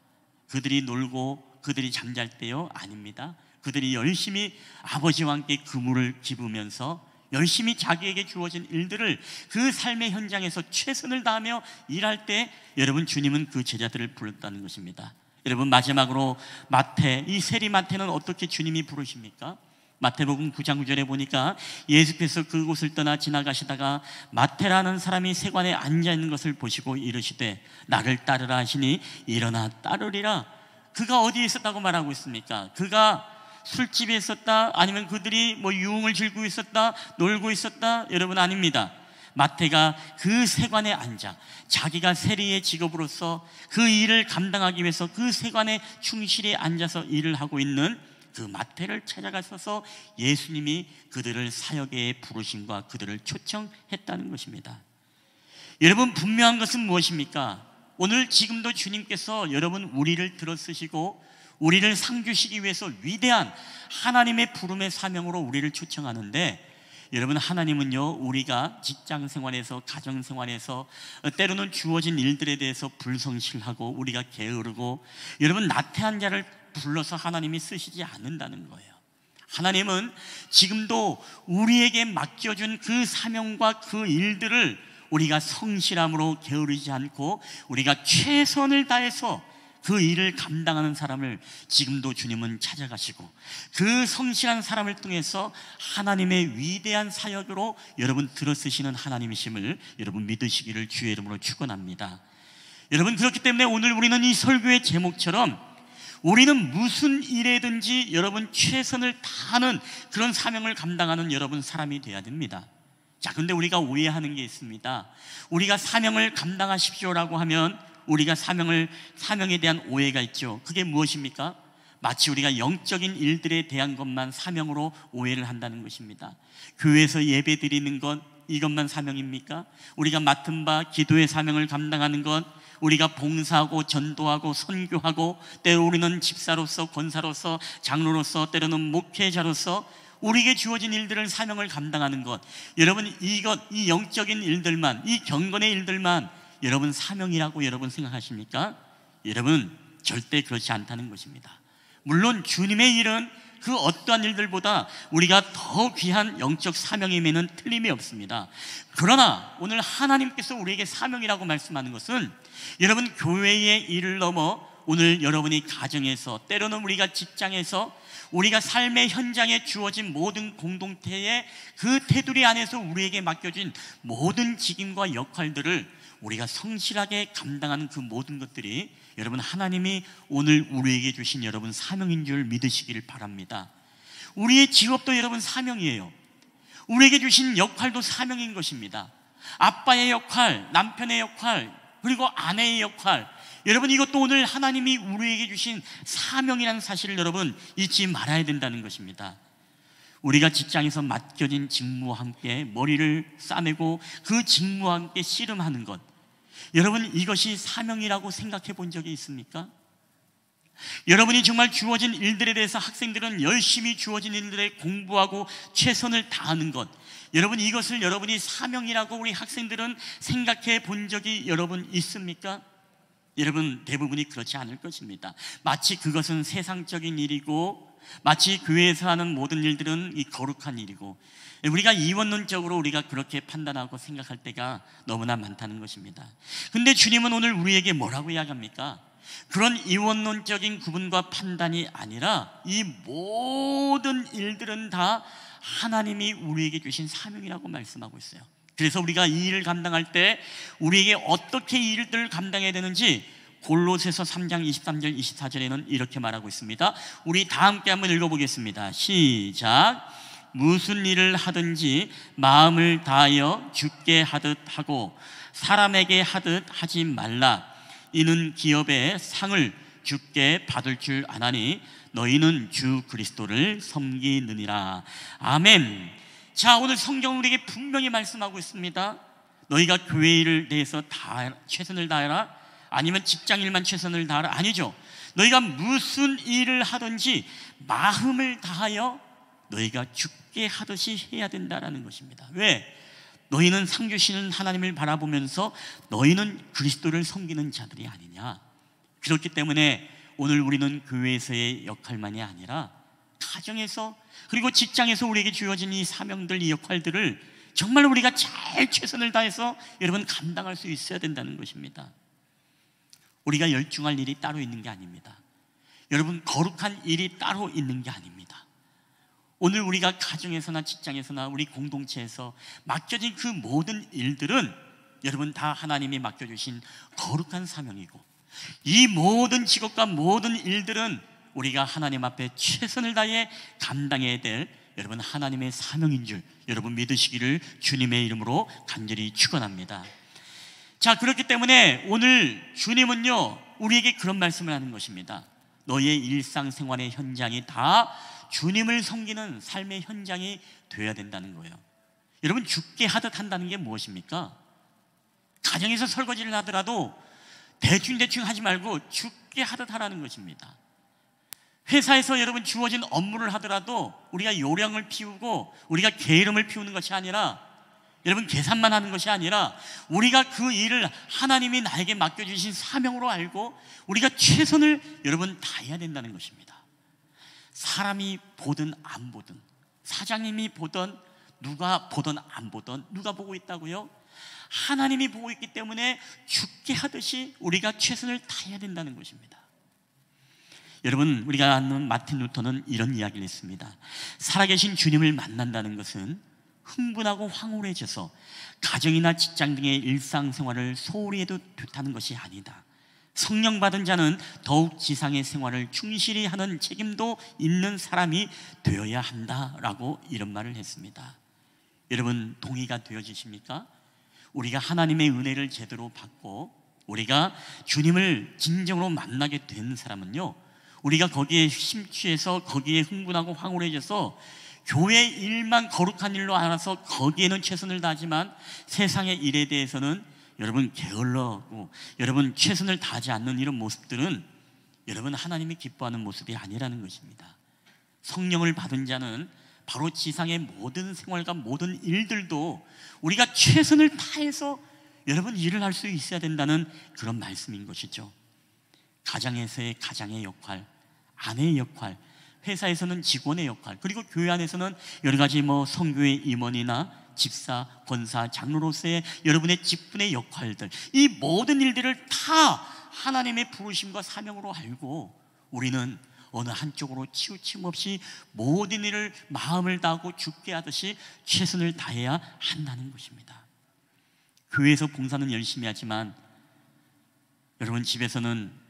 S6: 그들이 놀고 그들이 잠잘 때요? 아닙니다. 그들이 열심히 아버지와 함께 그물을 깁으면서 열심히 자기에게 주어진 일들을 그 삶의 현장에서 최선을 다하며 일할 때 여러분, 주님은 그 제자들을 불렀다는 것입니다. 여러분, 마지막으로 마태, 이 세리 마태는 어떻게 주님이 부르십니까? 마태복음 9장 9절에 보니까 예수께서 그곳을 떠나 지나가시다가 마태라는 사람이 세관에 앉아있는 것을 보시고 이르시되 나를 따르라 하시니 일어나 따르리라. 그가 어디에 있었다고 말하고 있습니까? 그가 술집에 있었다? 아니면 그들이 뭐 유흥을 즐기고 있었다? 놀고 있었다? 여러분, 아닙니다. 마태가 그 세관에 앉아 자기가 세리의 직업으로서 그 일을 감당하기 위해서 그 세관에 충실히 앉아서 일을 하고 있는 그 마태를 찾아가셔서 예수님이 그들을 사역에 부르심과 그들을 초청했다는 것입니다. 여러분, 분명한 것은 무엇입니까? 오늘 지금도 주님께서 여러분 우리를 들어쓰시고 우리를 상주시기 위해서 위대한 하나님의 부름의 사명으로 우리를 초청하는데, 여러분, 하나님은요, 우리가 직장 생활에서, 가정 생활에서 때로는 주어진 일들에 대해서 불성실하고 우리가 게으르고 여러분 나태한 자를 불러서 하나님이 쓰시지 않는다는 거예요. 하나님은 지금도 우리에게 맡겨준 그 사명과 그 일들을 우리가 성실함으로 게으르지 않고 우리가 최선을 다해서 그 일을 감당하는 사람을 지금도 주님은 찾아가시고, 그 성실한 사람을 통해서 하나님의 위대한 사역으로 여러분 들어쓰시는 하나님이심을 여러분 믿으시기를 주의 이름으로 축원합니다. 여러분, 그렇기 때문에 오늘 우리는 이 설교의 제목처럼 우리는 무슨 일에든지 여러분 최선을 다하는 그런 사명을 감당하는 여러분 사람이 되어야 됩니다. 자, 그런데 우리가 오해하는 게 있습니다. 우리가 사명을 감당하십시오라고 하면 우리가 사명에 대한 오해가 있죠. 그게 무엇입니까? 마치 우리가 영적인 일들에 대한 것만 사명으로 오해를 한다는 것입니다. 교회에서 예배 드리는 것, 이것만 사명입니까? 우리가 맡은 바 기도의 사명을 감당하는 것, 우리가 봉사하고 전도하고 선교하고, 때로 우리는 집사로서, 권사로서, 장로로서, 때로는 목회자로서 우리에게 주어진 일들을 사명을 감당하는 것, 여러분 이 영적인 일들만, 이 경건의 일들만 여러분 사명이라고 여러분 생각하십니까? 여러분, 절대 그렇지 않다는 것입니다. 물론 주님의 일은 그 어떠한 일들보다 우리가 더 귀한 영적 사명임에는 틀림이 없습니다. 그러나 오늘 하나님께서 우리에게 사명이라고 말씀하는 것은 여러분 교회의 일을 넘어 오늘 여러분이 가정에서, 때로는 우리가 직장에서, 우리가 삶의 현장에 주어진 모든 공동체의 그 테두리 안에서 우리에게 맡겨진 모든 직임과 역할들을 우리가 성실하게 감당하는 그 모든 것들이 여러분 하나님이 오늘 우리에게 주신 여러분 사명인 줄 믿으시기를 바랍니다. 우리의 직업도 여러분 사명이에요. 우리에게 주신 역할도 사명인 것입니다. 아빠의 역할, 남편의 역할, 그리고 아내의 역할, 여러분 이것도 오늘 하나님이 우리에게 주신 사명이라는 사실을 여러분 잊지 말아야 된다는 것입니다. 우리가 직장에서 맡겨진 직무와 함께 머리를 싸매고 그 직무와 함께 씨름하는 것, 여러분 이것이 사명이라고 생각해 본 적이 있습니까? 여러분이 정말 주어진 일들에 대해서 학생들은 열심히 주어진 일들에 공부하고 최선을 다하는 것, 여러분 이것을 여러분이 사명이라고 우리 학생들은 생각해 본 적이 여러분 있습니까? 여러분 대부분이 그렇지 않을 것입니다. 마치 그것은 세상적인 일이고, 마치 교회에서 하는 모든 일들은 이 거룩한 일이고, 우리가 이원론적으로 우리가 그렇게 판단하고 생각할 때가 너무나 많다는 것입니다. 근데 주님은 오늘 우리에게 뭐라고 이야기합니까? 그런 이원론적인 구분과 판단이 아니라 이 모든 일들은 다 하나님이 우리에게 주신 사명이라고 말씀하고 있어요. 그래서 우리가 이 일을 감당할 때 우리에게 어떻게 이 일들을 감당해야 되는지 골로새서 3장 23절 24절에는 이렇게 말하고 있습니다. 우리 다 함께 한번 읽어보겠습니다. 시작. 무슨 일을 하든지 마음을 다하여 주께 하듯 하고 사람에게 하듯 하지 말라. 이는 기업의 상을 주께 받을 줄 아나니 너희는 주 그리스도를 섬기느니라. 아멘. 자, 오늘 성경은 우리에게 분명히 말씀하고 있습니다. 너희가 교회 일을 대해서 다 최선을 다해라? 아니면 직장 일만 최선을 다하라? 아니죠. 너희가 무슨 일을 하든지 마음을 다하여 너희가 주께 하듯이 해야 된다라는 것입니다. 왜? 너희는 상 주시는 하나님을 바라보면서 너희는 그리스도를 섬기는 자들이 아니냐. 그렇기 때문에 오늘 우리는 교회에서의 역할만이 아니라 가정에서, 그리고 직장에서 우리에게 주어진 이 사명들, 이 역할들을 정말 우리가 잘 최선을 다해서 여러분 감당할 수 있어야 된다는 것입니다. 우리가 열중할 일이 따로 있는 게 아닙니다. 여러분 거룩한 일이 따로 있는 게 아닙니다. 오늘 우리가 가정에서나 직장에서나 우리 공동체에서 맡겨진 그 모든 일들은 여러분 다 하나님이 맡겨주신 거룩한 사명이고, 이 모든 직업과 모든 일들은 우리가 하나님 앞에 최선을 다해 감당해야 될 여러분 하나님의 사명인 줄 여러분 믿으시기를 주님의 이름으로 간절히 축원합니다. 자, 그렇기 때문에 오늘 주님은요 우리에게 그런 말씀을 하는 것입니다. 너의 일상생활의 현장이 다 주님을 섬기는 삶의 현장이 되어야 된다는 거예요. 여러분, 죽게 하듯 한다는 게 무엇입니까? 가정에서 설거지를 하더라도 대충 하지 말고 죽게 하듯 하라는 것입니다. 회사에서 여러분 주어진 업무를 하더라도 우리가 요령을 피우고 우리가 게으름을 피우는 것이 아니라, 여러분 계산만 하는 것이 아니라, 우리가 그 일을 하나님이 나에게 맡겨주신 사명으로 알고 우리가 최선을 여러분 다해야 된다는 것입니다. 사람이 보든 안 보든, 사장님이 보든 누가 보든 안 보든, 누가 보고 있다고요? 하나님이 보고 있기 때문에 죽게 하듯이 우리가 최선을 다해야 된다는 것입니다. 여러분, 우리가 아는 마틴 루터는 이런 이야기를 했습니다. 살아계신 주님을 만난다는 것은 흥분하고 황홀해져서 가정이나 직장 등의 일상생활을 소홀히 해도 좋다는 것이 아니다. 성령 받은 자는 더욱 지상의 생활을 충실히 하는 책임도 있는 사람이 되어야 한다라고 이런 말을 했습니다. 여러분, 동의가 되어지십니까? 우리가 하나님의 은혜를 제대로 받고 우리가 주님을 진정으로 만나게 된 사람은요, 우리가 거기에 심취해서 거기에 흥분하고 황홀해져서 교회 일만 거룩한 일로 알아서 거기에는 최선을 다하지만 세상의 일에 대해서는 여러분 게을러하고 여러분 최선을 다하지 않는 이런 모습들은 여러분 하나님이 기뻐하는 모습이 아니라는 것입니다. 성령을 받은 자는 바로 지상의 모든 생활과 모든 일들도 우리가 최선을 다해서 여러분 일을 할 수 있어야 된다는 그런 말씀인 것이죠. 가정에서의 가장의 역할, 아내의 역할, 회사에서는 직원의 역할, 그리고 교회 안에서는 여러 가지 성교의 임원이나 집사, 권사, 장로로서의 여러분의 직분의 역할들, 이 모든 일들을 다 하나님의 부르심과 사명으로 알고 우리는 어느 한쪽으로 치우침 없이 모든 일을 마음을 다하고 죽게 하듯이 최선을 다해야 한다는 것입니다. 교회에서 봉사는 열심히 하지만 여러분 집에서는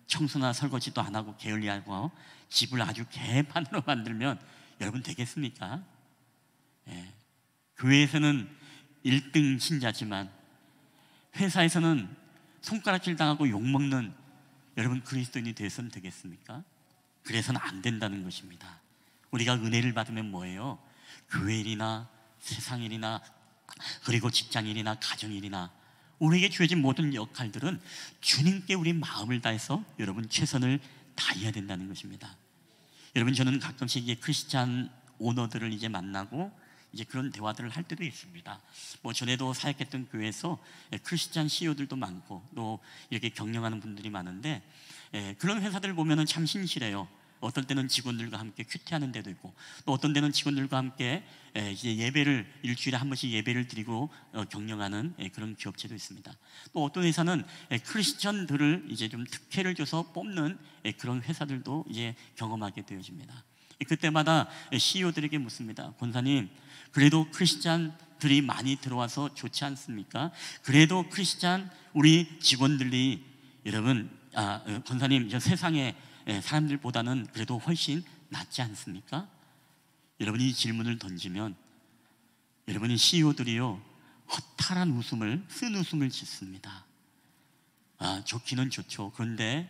S6: 청소나 설거지도 안 하고 게을리하고 집을 아주 개판으로 만들면 여러분 되겠습니까? 교회에서는 1등 신자지만 회사에서는 손가락질 당하고 욕먹는 여러분 그리스도인이 되어서는 되겠습니까? 그래서는 안 된다는 것입니다. 우리가 은혜를 받으면 뭐예요? 교회 일이나 세상 일이나 그리고 직장 일이나 가정 일이나 우리에게 주어진 모든 역할들은 주님께 우리 마음을 다해서 여러분 최선을 다해야 된다는 것입니다. 여러분, 저는 가끔씩 이제 크리스찬 오너들을 이제 만나고 이제 그런 대화들을 할 때도 있습니다. 전에도 사역했던 교회에서 크리스찬 CEO들도 많고 또 이렇게 경영하는 분들이 많은데 그런 회사들 보면은 참 신실해요. 어떨 때는 직원들과 함께 큐티하는 데도 있고 또 어떤 데는 직원들과 함께 이제 예배를 일주일에 한 번씩 예배를 드리고 경영하는 그런 기업체도 있습니다. 또 어떤 회사는 크리스천들을 이제 좀 특혜를 줘서 뽑는 그런 회사들도 이제 경험하게 되어집니다. 그때마다 CEO들에게 묻습니다. 권사님, 그래도 크리스찬들이 많이 들어와서 좋지 않습니까? 그래도 크리스찬 우리 직원들이 여러분 권사님, 저 세상에 사람들보다는 그래도 훨씬 낫지 않습니까? 여러분이 이 질문을 던지면 여러분이 CEO들이요 허탈한 웃음을, 쓴 웃음을 짓습니다. 좋기는 좋죠. 그런데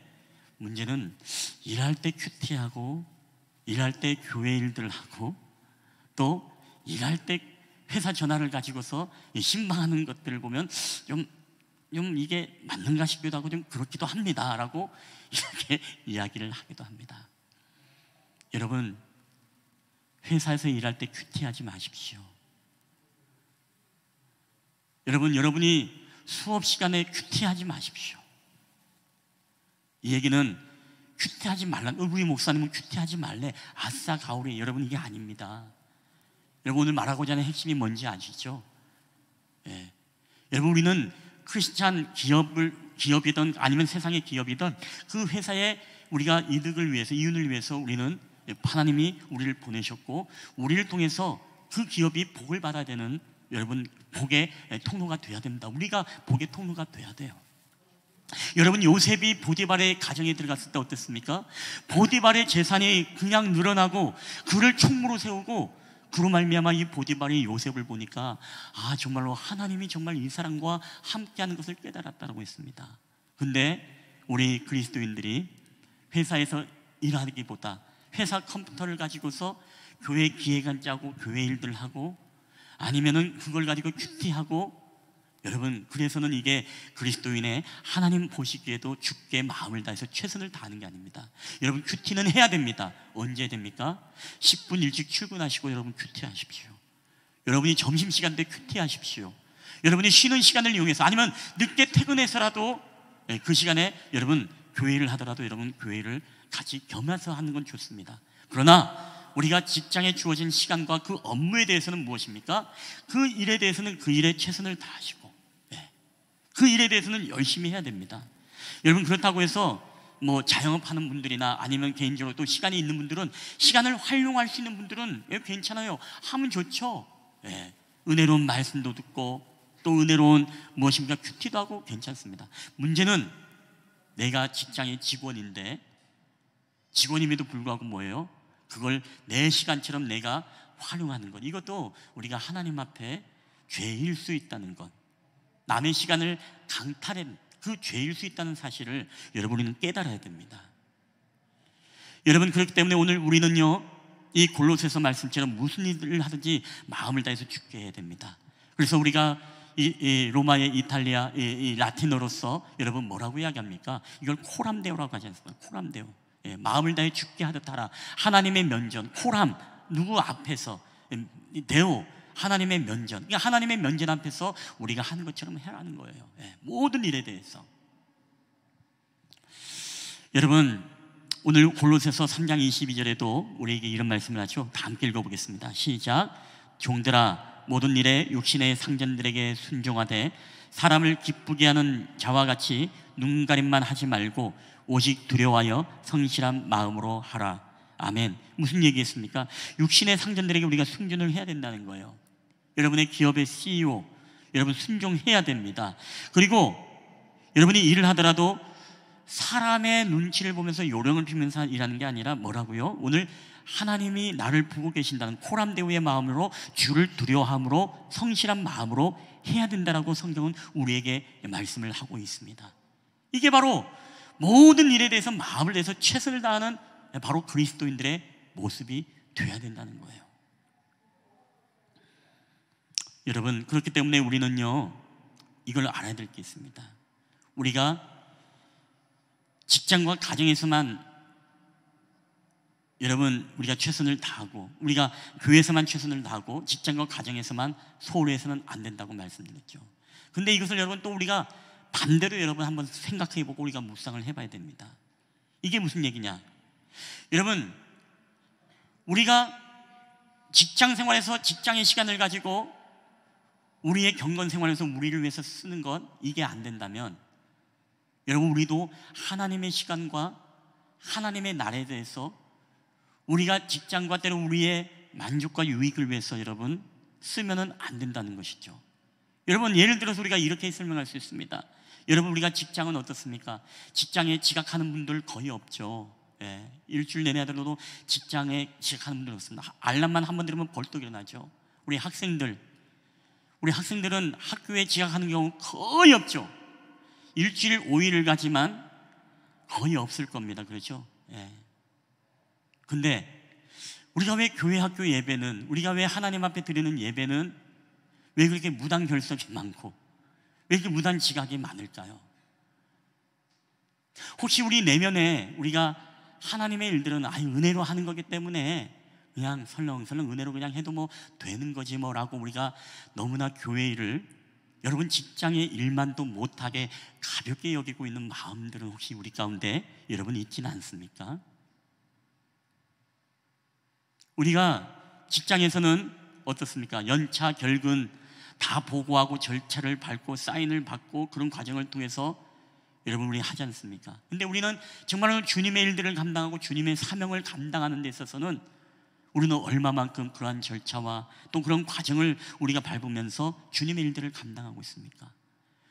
S6: 문제는 일할 때 큐티하고 일할 때 교회 일들 하고 또 일할 때 회사 전화를 가지고서 신방하는 것들을 보면 좀 이게 맞는가 싶기도 하고 좀 그렇기도 합니다 라고 이렇게 이야기를 하기도 합니다. 여러분, 회사에서 일할 때 큐티하지 마십시오. 여러분이 수업 시간에 큐티하지 마십시오. 이 얘기는 큐티하지 말라, 우리 목사님은 큐티하지 말래, 아싸 가오리, 여러분 이게 아닙니다. 여러분, 오늘 말하고자 하는 핵심이 뭔지 아시죠? 여러분, 우리는 크리스찬 기업이든 아니면 세상의 기업이든 그 회사에 우리가 이득을 위해서, 이윤을 위해서 우리는 하나님이 우리를 보내셨고 우리를 통해서 그 기업이 복을 받아야 되는 여러분 복의 통로가 돼야 됩니다. 우리가 복의 통로가 돼야 돼요. 여러분, 요셉이 보디발의 가정에 들어갔을 때 어땠습니까? 보디발의 재산이 그냥 늘어나고 그를 총무로 세우고 그로 말미암아 이 보디발이 요셉을 보니까 정말로 하나님이 정말 이 사람과 함께하는 것을 깨달았다고 했습니다. 근데 우리 그리스도인들이 회사에서 일하기보다 회사 컴퓨터를 가지고서 교회 기획안 짜고 교회 일들 하고 아니면은 그걸 가지고 큐티하고 여러분 그래서는 이게 그리스도인의 하나님 보시기에도 주께 마음을 다해서 최선을 다하는 게 아닙니다. 여러분 큐티는 해야 됩니다. 언제 됩니까? 10분 일찍 출근하시고 여러분 큐티하십시오. 여러분이 점심시간 때 큐티하십시오. 여러분이 쉬는 시간을 이용해서 아니면 늦게 퇴근해서라도 그 시간에 여러분 교회를 하더라도 여러분 교회를 같이 겸해서 하는 건 좋습니다. 그러나 우리가 직장에 주어진 시간과 그 업무에 대해서는 무엇입니까? 그 일에 대해서는 그 일에 최선을 다하시고 그 일에 대해서는 열심히 해야 됩니다. 여러분 그렇다고 해서 뭐 자영업하는 분들이나 아니면 개인적으로 또 시간이 있는 분들은 시간을 활용할 수 있는 분들은 괜찮아요. 하면 좋죠. 은혜로운 말씀도 듣고 또 은혜로운 무엇입니까? 큐티도 하고 괜찮습니다. 문제는 내가 직장의 직원인데 직원임에도 불구하고 뭐예요? 그걸 내 시간처럼 내가 활용하는 것, 이것도 우리가 하나님 앞에 죄일 수 있다는 것, 남의 시간을 강탈한 그 죄일 수 있다는 사실을 여러분은 깨달아야 됩니다. 여러분 그렇기 때문에 오늘 우리는요 이 골로새서 말씀처럼 무슨 일을 하든지 마음을 다해서 죽게 해야 됩니다. 그래서 우리가 이 로마의 이탈리아 이 라틴어로서 여러분 뭐라고 이야기합니까? 이걸 코람데오라고 하지 않습니까? 코람데오. 마음을 다해 죽게 하듯 하라. 하나님의 면전, 코람, 누구 앞에서 데오, 하나님의 면전. 그러니까 하나님의 면전 앞에서 우리가 하는 것처럼 해라는 거예요. 모든 일에 대해서. 여러분 오늘 골로새서 3장 22절에도 우리에게 이런 말씀을 하죠. 다 함께 읽어보겠습니다. 시작. 종들아 모든 일에 육신의 상전들에게 순종하되 사람을 기쁘게 하는 자와 같이 눈가림만 하지 말고 오직 두려워하여 성실한 마음으로 하라. 아멘. 무슨 얘기했습니까? 육신의 상전들에게 우리가 순종을 해야 된다는 거예요. 여러분의 기업의 CEO 여러분 순종해야 됩니다. 그리고 여러분이 일을 하더라도 사람의 눈치를 보면서 요령을 피면서 일하는 게 아니라 뭐라고요? 오늘 하나님이 나를 보고 계신다는 코람데오의 마음으로 주를 두려워함으로 성실한 마음으로 해야 된다라고 성경은 우리에게 말씀을 하고 있습니다. 이게 바로 모든 일에 대해서 마음을 내서 최선을 다하는 바로 그리스도인들의 모습이 되어야 된다는 거예요. 여러분 그렇기 때문에 우리는요 이걸 알아야 될 게 있습니다. 우리가 직장과 가정에서만 여러분 우리가 최선을 다하고 우리가 교회에서만 최선을 다하고 직장과 가정에서만 소홀히 해서는 안 된다고 말씀드렸죠. 근데 이것을 여러분 또 우리가 반대로 여러분 한번 생각해보고 우리가 묵상을 해봐야 됩니다. 이게 무슨 얘기냐? 여러분 우리가 직장 생활에서 직장의 시간을 가지고 우리의 경건 생활에서 우리를 위해서 쓰는 것 이게 안 된다면 여러분 우리도 하나님의 시간과 하나님의 날에 대해서 우리가 직장과 때로 우리의 만족과 유익을 위해서 여러분 쓰면은 안 된다는 것이죠. 여러분 예를 들어서 우리가 이렇게 설명할 수 있습니다. 여러분 우리가 직장은 어떻습니까? 직장에 지각하는 분들 거의 없죠. 일주일 내내 하더라도 직장에 지각하는 분들 없습니다. 알람만 한번 들으면 벌떡 일어나죠. 우리 학생들은 학교에 지각하는 경우 거의 없죠. 일주일 5일을 가지만 거의 없을 겁니다. 그렇죠? 근데 우리가 왜 교회 학교 예배는 우리가 왜 하나님 앞에 드리는 예배는 왜 그렇게 무단 결석이 많고 왜 이렇게 무단 지각이 많을까요? 혹시 우리 내면에 우리가 하나님의 일들은 은혜로 하는 거기 때문에 그냥 설렁설렁 은혜로 그냥 해도 뭐 되는 거지 뭐라고 우리가 너무나 교회 일을 여러분 직장의 일만도 못하게 가볍게 여기고 있는 마음들은 혹시 우리 가운데 여러분 있지는 않습니까? 우리가 직장에서는 어떻습니까? 연차, 결근 다 보고하고 절차를 밟고 사인을 받고 그런 과정을 통해서 여러분 우리 하지 않습니까? 근데 우리는 정말로 주님의 일들을 감당하고 주님의 사명을 감당하는 데 있어서는 우리는 얼마만큼 그러한 절차와 또 그런 과정을 우리가 밟으면서 주님의 일들을 감당하고 있습니까?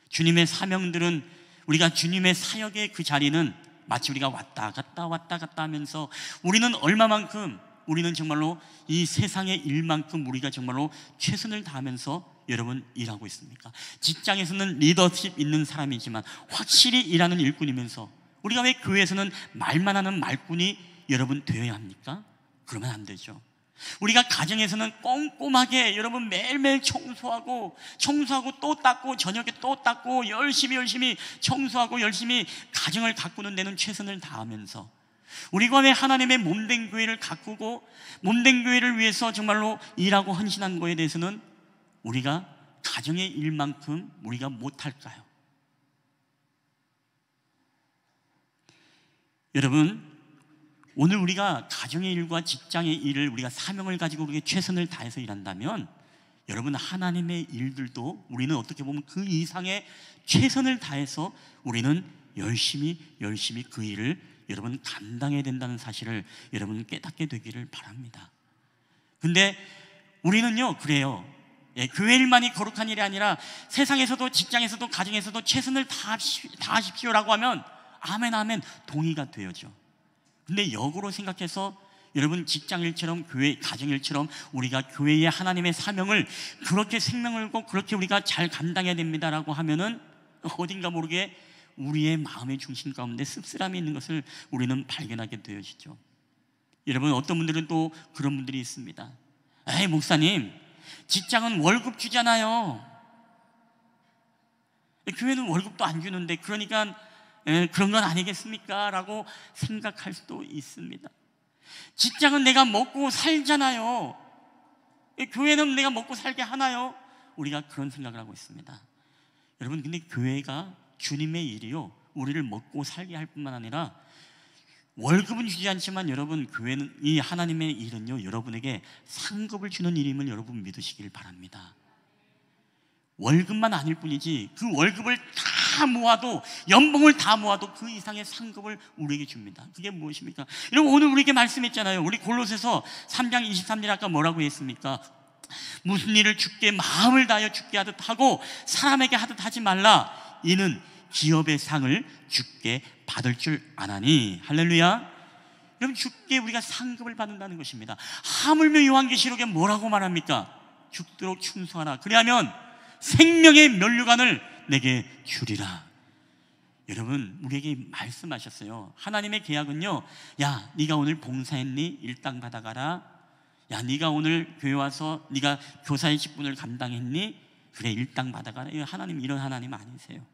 S6: 주님의 사명들은 우리가 주님의 사역의 그 자리는 마치 우리가 왔다 갔다 하면서 우리는 얼마만큼 우리는 정말로 이 세상의 일만큼 우리가 정말로 최선을 다하면서 여러분 일하고 있습니까? 직장에서는 리더십 있는 사람이지만 확실히 일하는 일꾼이면서 우리가 왜 교회에서는 말만 하는 말꾼이 여러분 되어야 합니까? 그러면 안 되죠. 우리가 가정에서는 꼼꼼하게 여러분 매일매일 청소하고 또 닦고 저녁에 또 닦고 열심히 청소하고 열심히 가정을 가꾸는 데는 최선을 다하면서 우리가 왜 하나님의 몸된 교회를 가꾸고 몸된 교회를 위해서 정말로 일하고 헌신한 거에 대해서는 우리가 가정의 일만큼 우리가 못할까요? 여러분, 오늘 우리가 가정의 일과 직장의 일을 우리가 사명을 가지고 그렇게 최선을 다해서 일한다면 여러분, 하나님의 일들도 우리는 어떻게 보면 그 이상의 최선을 다해서 우리는 열심히 그 일을 여러분 감당해야 된다는 사실을 여러분 깨닫게 되기를 바랍니다. 근데 우리는요 그래요. 교회 일만이 거룩한 일이 아니라 세상에서도 직장에서도 가정에서도 최선을 다하십시오라고 하면 아멘 동의가 되어죠. 근데 역으로 생각해서 여러분 직장일처럼 교회 가정일처럼 우리가 교회의 하나님의 사명을 그렇게 생명을 걸고 그렇게 우리가 잘 감당해야 됩니다라고 하면은 어딘가 모르게 우리의 마음의 중심 가운데 씁쓸함이 있는 것을 우리는 발견하게 되어지죠. 여러분, 어떤 분들은 또 그런 분들이 있습니다. 에이 목사님, 직장은 월급 주잖아요. 교회는 월급도 안 주는데 그러니까 그런 건 아니겠습니까? 라고 생각할 수도 있습니다. 직장은 내가 먹고 살잖아요. 교회는 내가 먹고 살게 하나요? 우리가 그런 생각을 하고 있습니다. 여러분, 근데 교회가 주님의 일이요, 우리를 먹고 살게 할 뿐만 아니라 월급은 주지 않지만 여러분, 교회는 이 하나님의 일은요 여러분에게 상급을 주는 일임을 여러분 믿으시길 바랍니다. 월급만 아닐 뿐이지 그 월급을 다 모아도, 연봉을 다 모아도 그 이상의 상급을 우리에게 줍니다. 그게 무엇입니까? 여러분, 오늘 우리에게 말씀했잖아요. 우리 골로새서 3장 23절 아까 뭐라고 했습니까? 무슨 일을 주께 마음을 다하여 주께 하듯 하고 사람에게 하듯 하지 말라. 이는 기업의 상을 주께 받을 줄 아나니. 할렐루야. 여러분, 주께 우리가 상급을 받는다는 것입니다. 하물며 요한계시록에 뭐라고 말합니까? 죽도록 충성하라. 그리하면 생명의 면류관을 내게 주리라. 여러분, 우리에게 말씀하셨어요. 하나님의 계약은요, 야 네가 오늘 봉사했니? 일당 받아가라. 야 네가 오늘 교회 와서 네가 교사의 직분을 감당했니? 그래, 일당 받아가라. 하나님 이런 하나님 아니세요.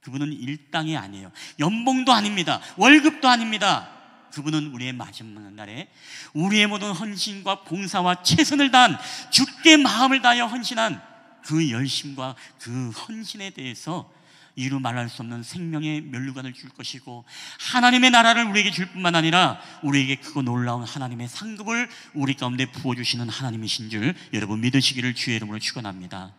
S6: 그분은 일당이 아니에요. 연봉도 아닙니다. 월급도 아닙니다. 그분은 우리의 마지막 날에 우리의 모든 헌신과 봉사와 최선을 다한, 주께 마음을 다하여 헌신한 그 열심과 그 헌신에 대해서 이루 말할 수 없는 생명의 면류관을 줄 것이고, 하나님의 나라를 우리에게 줄 뿐만 아니라 우리에게 크고 놀라운 하나님의 상급을 우리 가운데 부어주시는 하나님이신 줄 여러분 믿으시기를 주의 이름으로 축원합니다.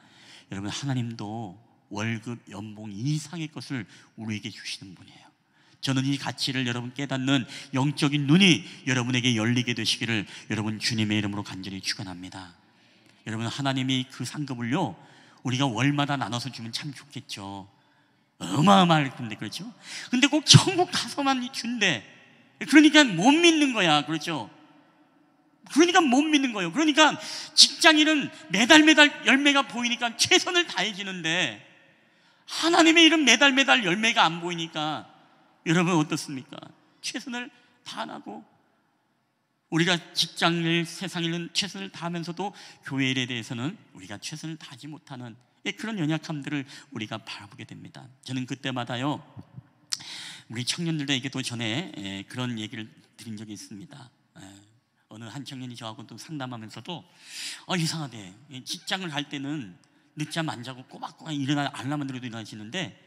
S6: 여러분, 하나님도 월급, 연봉 이상의 것을 우리에게 주시는 분이에요. 저는 이 가치를 여러분 깨닫는 영적인 눈이 여러분에게 열리게 되시기를 여러분 주님의 이름으로 간절히 축원합니다. 여러분, 하나님이 그 상급을요 우리가 월마다 나눠서 주면 참 좋겠죠. 어마어마할 텐데, 그렇죠? 근데 꼭 천국 가서만 준대. 그러니까 못 믿는 거야. 그렇죠? 그러니까 못 믿는 거예요. 그러니까 직장일은 매달 열매가 보이니까 최선을 다해지는데 하나님의 일은 매달 열매가 안 보이니까 여러분 어떻습니까? 최선을 다하고, 우리가 직장일, 세상일은 최선을 다하면서도 교회 일에 대해서는 우리가 최선을 다하지 못하는 그런 연약함들을 우리가 바라보게 됩니다. 저는 그때마다요 우리 청년들에게도 전에 그런 얘기를 드린 적이 있습니다. 어느 한 청년이 저하고 또 상담하면서도 이상하대, 직장을 갈 때는 늦잠 안 자고 꼬박꼬박 알람만 들어도 일어나시는데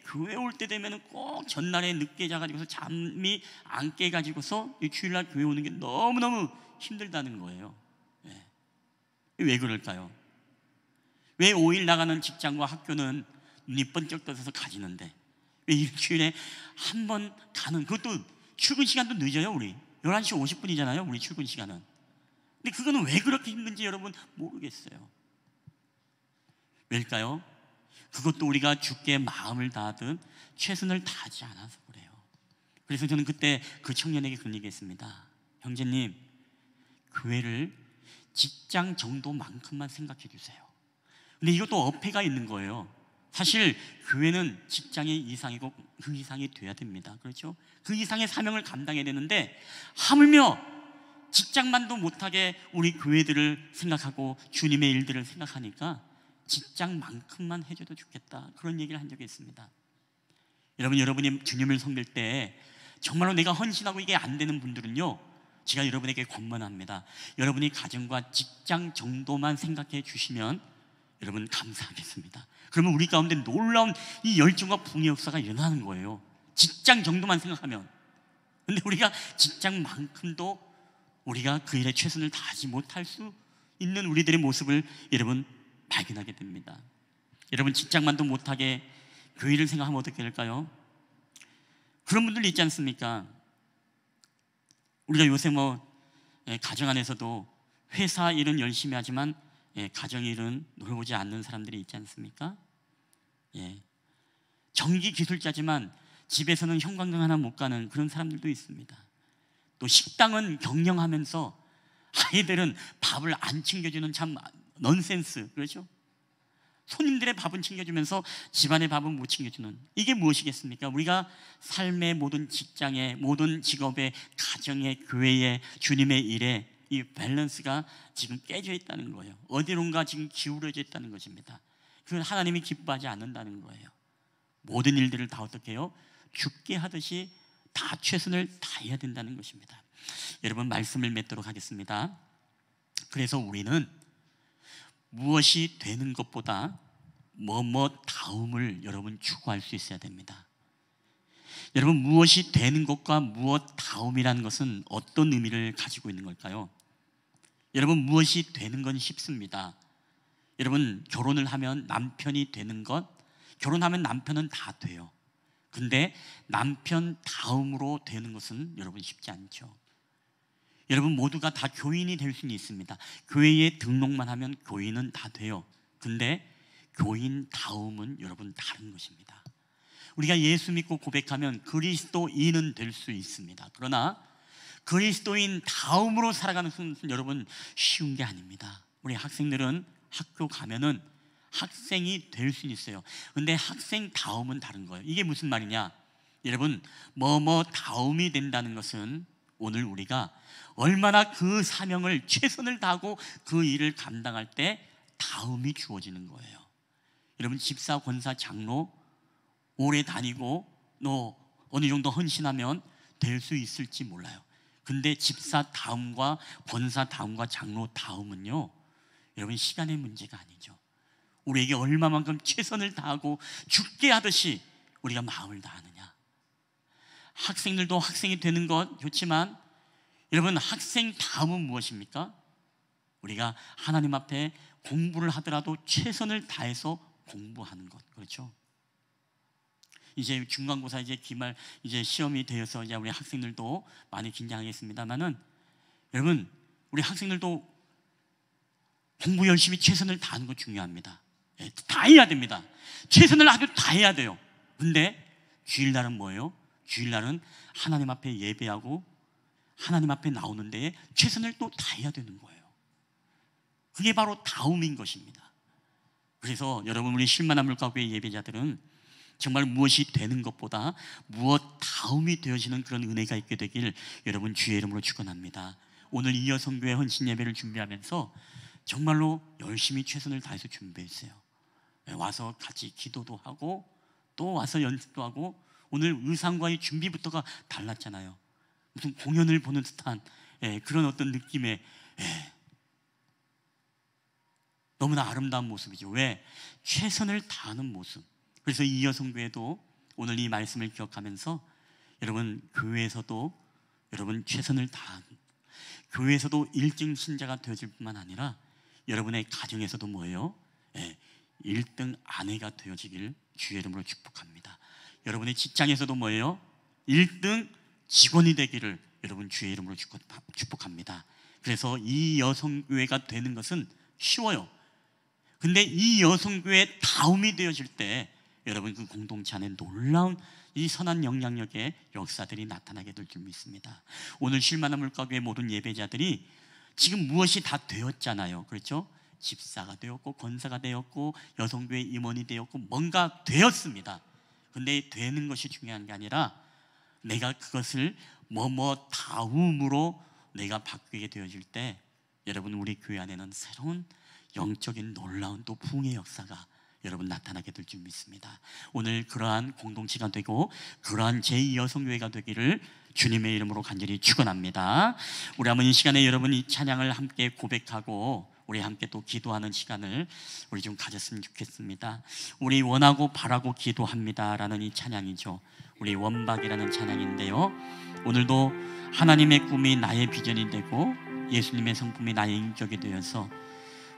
S6: 교회 올 때 되면 꼭 전날에 늦게 자가지고서 잠이 안 깨가지고서 주일날 교회 오는 게 너무너무 힘들다는 거예요. 왜 그럴까요? 왜 5일 나가는 직장과 학교는 눈이 번쩍 떠서 가지는데 왜 일주일에 한 번 가는, 그것도 출근 시간도 늦어요. 우리 11시 50분이잖아요 우리 출근 시간은. 근데 그거는 왜 그렇게 힘든지 여러분 모르겠어요. 왜일까요? 그것도 우리가 주께 마음을 다하듯 최선을 다하지 않아서 그래요. 그래서 저는 그때 그 청년에게 그런 얘기했습니다. 형제님, 교회를 직장 정도만큼만 생각해 주세요. 근데 이것도 어폐가 있는 거예요. 사실 교회는 직장의 이상이고 그 이상이 돼야 됩니다. 그렇죠? 그 이상의 사명을 감당해야 되는데 하물며 직장만도 못하게 우리 교회들을 생각하고 주님의 일들을 생각하니까 직장만큼만 해줘도 좋겠다, 그런 얘기를 한 적이 있습니다. 여러분이 주님을 섬길 때 정말로 내가 헌신하고 이게 안 되는 분들은요, 제가 여러분에게 권면합니다. 여러분이 가정과 직장 정도만 생각해 주시면 여러분 감사하겠습니다. 그러면 우리 가운데 놀라운 이 열정과 붕의 역사가 일어나는 거예요. 직장 정도만 생각하면. 근데 우리가 직장만큼도 우리가 그 일에 최선을 다하지 못할 수 있는 우리들의 모습을 여러분 발견하게 됩니다. 여러분 직장만도 못하게 교회를 생각하면 어떻게 될까요? 그런 분들 있지 않습니까? 우리가 요새 가정 안에서도 회사 일은 열심히 하지만 가정 일은 돌보지 않는 사람들이 있지 않습니까? 전기 기술자지만 집에서는 형광등 하나 못 가는 그런 사람들도 있습니다. 또 식당은 경영하면서 아이들은 밥을 안 챙겨주는 참 넌센스, 그렇죠? 손님들의 밥은 챙겨주면서 집안의 밥은 못 챙겨주는, 이게 무엇이겠습니까? 우리가 삶의 모든 직장에, 모든 직업에, 가정에, 교회에, 주님의 일에 이 밸런스가 지금 깨져 있다는 거예요. 어디론가 지금 기울어져 있다는 것입니다. 그건 하나님이 기뻐하지 않는다는 거예요. 모든 일들을 다 어떻게 해요? 죽게 하듯이 다 최선을 다해야 된다는 것입니다. 여러분 말씀을 맺도록 하겠습니다. 그래서 우리는 무엇이 되는 것보다 다음을 여러분 추구할 수 있어야 됩니다. 여러분 무엇이 되는 것과 무엇 다음이라는 것은 어떤 의미를 가지고 있는 걸까요? 여러분 무엇이 되는 건 쉽습니다. 여러분 결혼을 하면 남편이 되는 것, 결혼하면 남편은 다 돼요. 근데 남편 다음으로 되는 것은 여러분 쉽지 않죠. 여러분 모두가 다 교인이 될 수는 있습니다. 교회에 등록만 하면 교인은 다 돼요. 근데 교인 다음은 여러분 다른 것입니다. 우리가 예수 믿고 고백하면 그리스도인은 될 수 있습니다. 그러나 그리스도인 다음으로 살아가는 것은 여러분 쉬운 게 아닙니다. 우리 학생들은 학교 가면은 학생이 될 수는 있어요. 근데 학생 다음은 다른 거예요. 이게 무슨 말이냐? 여러분 다음이 된다는 것은 오늘 우리가 얼마나 그 사명을 최선을 다하고 그 일을 감당할 때 다음이 주어지는 거예요. 여러분 집사, 권사, 장로 오래 다니고 어느 정도 헌신하면 될 수 있을지 몰라요. 근데 집사 다음과 권사 다음과 장로 다음은요, 여러분 시간의 문제가 아니죠. 우리에게 얼마만큼 최선을 다하고 죽게 하듯이 우리가 마음을 다하느냐. 학생들도 학생이 되는 것 좋지만 여러분 학생 다음은 무엇입니까? 우리가 하나님 앞에 공부를 하더라도 최선을 다해서 공부하는 것, 그렇죠? 이제 중간고사 이제 기말 이제 시험이 되어서 이제 우리 학생들도 많이 긴장하겠습니다만은 여러분 우리 학생들도 공부 열심히 최선을 다하는 거 중요합니다. 다 해야 됩니다. 최선을 아주 다 해야 돼요. 근데 주일날은 뭐예요? 주일날은 하나님 앞에 예배하고 하나님 앞에 나오는 데에 최선을 또 다해야 되는 거예요. 그게 바로 다음인 것입니다. 그래서 여러분 우리 실만한 물가교회 예배자들은 정말 무엇이 되는 것보다 무엇 다음이 되어지는 그런 은혜가 있게 되길 여러분 주의 이름으로 축원합니다. 오늘 이여성교회 헌신 예배를 준비하면서 정말로 열심히 최선을 다해서 준비했어요. 와서 같이 기도도 하고 또 와서 연습도 하고 오늘 의상과의 준비부터가 달랐잖아요. 무슨 공연을 보는 듯한 그런 어떤 느낌의 너무나 아름다운 모습이죠. 왜? 최선을 다하는 모습. 그래서 이 여성교회도 오늘 이 말씀을 기억하면서 여러분 교회에서도 여러분 최선을 다하는, 교회에서도 1등 신자가 되어질 뿐만 아니라 여러분의 가정에서도 뭐예요? 1등 아내가 되어지길 주의 이름으로 축복합니다. 여러분의 직장에서도 뭐예요? 1등 직원이 되기를 여러분 주의 이름으로 축복합니다. 그래서 이 여성교회가 되는 것은 쉬워요. 근데 이 여성교회 다음이 되어질 때 여러분 그 공동체 안에 놀라운 이 선한 영향력의 역사들이 나타나게 될 줄 믿습니다. 오늘 실만한 물가교회 모든 예배자들이 지금 무엇이 다 되었잖아요. 그렇죠? 집사가 되었고 권사가 되었고 여성교회 임원이 되었고 뭔가 되었습니다. 근데 되는 것이 중요한 게 아니라 내가 그것을 다음으로 내가 바뀌게 되어질 때 여러분 우리 교회 안에는 새로운 영적인 놀라운 또 부흥의 역사가 여러분 나타나게 될 줄 믿습니다. 오늘 그러한 공동체가 되고 그러한 제2여성교회가 되기를 주님의 이름으로 간절히 축원합니다. 우리 한번 이 시간에 여러분 이 찬양을 함께 고백하고 우리 함께 또 기도하는 시간을 우리 좀 가졌으면 좋겠습니다. 우리 원하고 바라고 기도합니다라는 이 찬양이죠. 우리 원박이라는 찬양인데요, 오늘도 하나님의 꿈이 나의 비전이 되고 예수님의 성품이 나의 인격이 되어서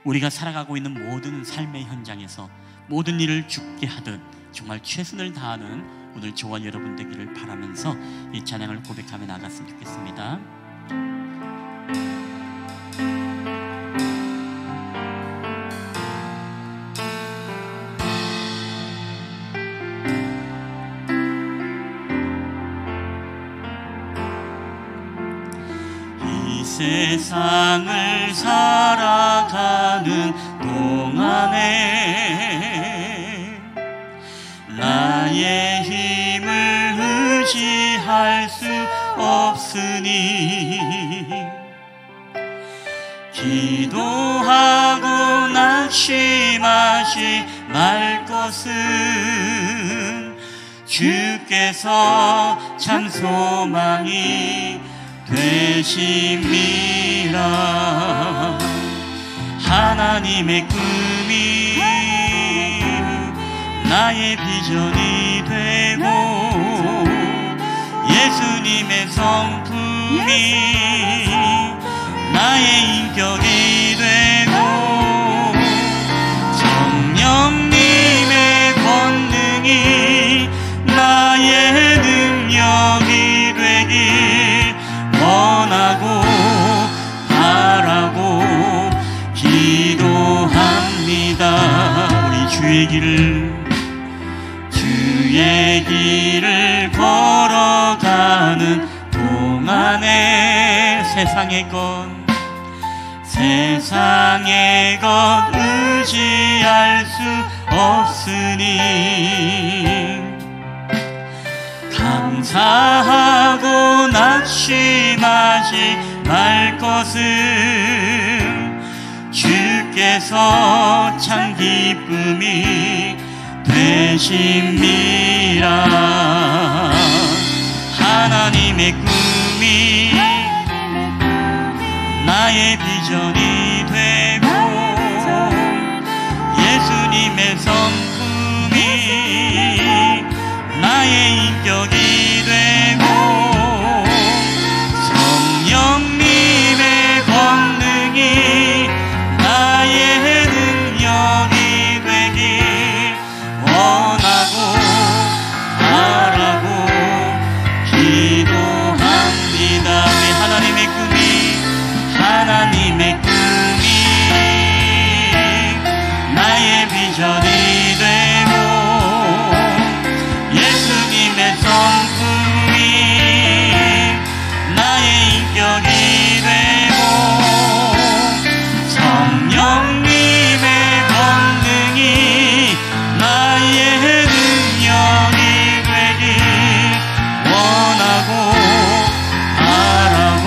S6: 우리가 살아가고 있는 모든 삶의 현장에서 모든 일을 죽게 하듯 정말 최선을 다하는 오늘 저와 여러분 되기를 바라면서 이 찬양을 고백하며 나갔으면 좋겠습니다. 이 세상을 살아가는 동안에 나의 힘을 의지할 수 없으니 기도하고 낙심하지 말 것은 주께서 참 소망이 되심이라. 하나님의 꿈이 나의 비전이 되고 예수님의 성품이 나의 인격이 되고 성령님의 권능이 나의 능력이 되길 원하고 바라고 기도합니다. 우리 주의 길을 걸어가는 동안에 세상의 것 의지할 수 없으니 감사하고 낙심하지 말 것은 주께서 참 기쁨이 되심이라. 하나님의 꿈이 나의 비전이 되고 예수님의 성품이 나의 인격이 되고 성령님의 권능이 나의 능력이 되길 원하고 바라고 기도합니다. 우리 하나님의 꿈이 나의 비전이 되고 예수님의 성품이 나의 인격이 되고 성령님의 권능이 나의 능력이 되길 원하고 바라고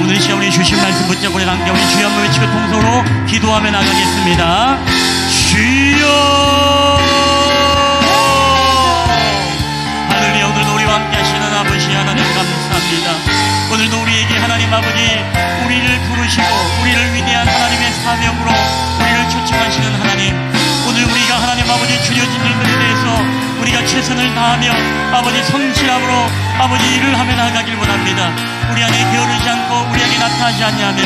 S6: 오늘 이 시간 우리 주신 말씀 붙잡고 우리 함께 우리 주여 한번 외치고 통성으로 기도하며 나가겠습니다. 주여 하늘에 오늘도 우리와 함께 하시는 아버지 하나님 감사합니다. 오늘도 우리에게 하나님 아버지 우리를 부르시고 우리를 위대한 하나님의 사명으로 우리를 초청하시는 하나님, 오늘 우리가 하나님 아버지 주려진 일들에 대해서 우리가 최선을 다하며 아버지 성실함으로 아버지 일을 하며 나가길 원합니다. 우리 안에 게으르지 않고 우리에게 나타나지 아니하며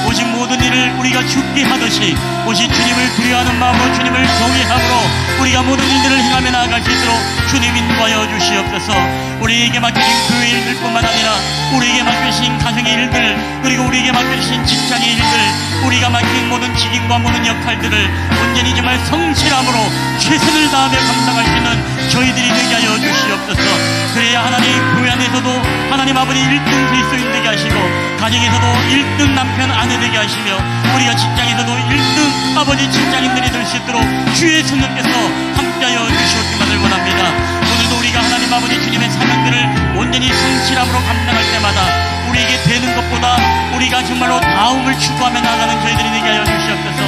S6: 오직 모든 일을 우리가 죽게 하듯이 오직 주님을 두려워하는 마음으로 주님을 경외함으로 우리가 모든 일들을 행하며 나아갈 수 있도록 주님 인도하여 주시옵소서. 우리에게 맡겨진 교회 일들뿐만 아니라 우리에게 맡겨진 가정의 일들 그리고 우리에게 맡겨진 직장의 일들 우리가 맡긴 모든 직임과 모든 역할들을 온전히 정말 성실함으로 최선을 다하며 감당할 수 있는 저희들이 되게 하여 주시옵소서. 그래야 하나님 교회 안에서도 하나님 아버지 1등 그리스도인 되게 하시고, 가정에서도 1등 남편 아내 되게 하시며, 우리가 직장에서도 1등 아버지 직장인들이 될 수 있도록 주의 성령께서 함께하여 주시옵기만을 원합니다. 오늘도 우리가 하나님 아버지 주님의 사명들을 온전히 성실함으로 감당할 때마다 우리에게 되는 것보다 우리가 정말로 다움을 추구하며 나가는 저희들이 되게 하여 주시옵소서.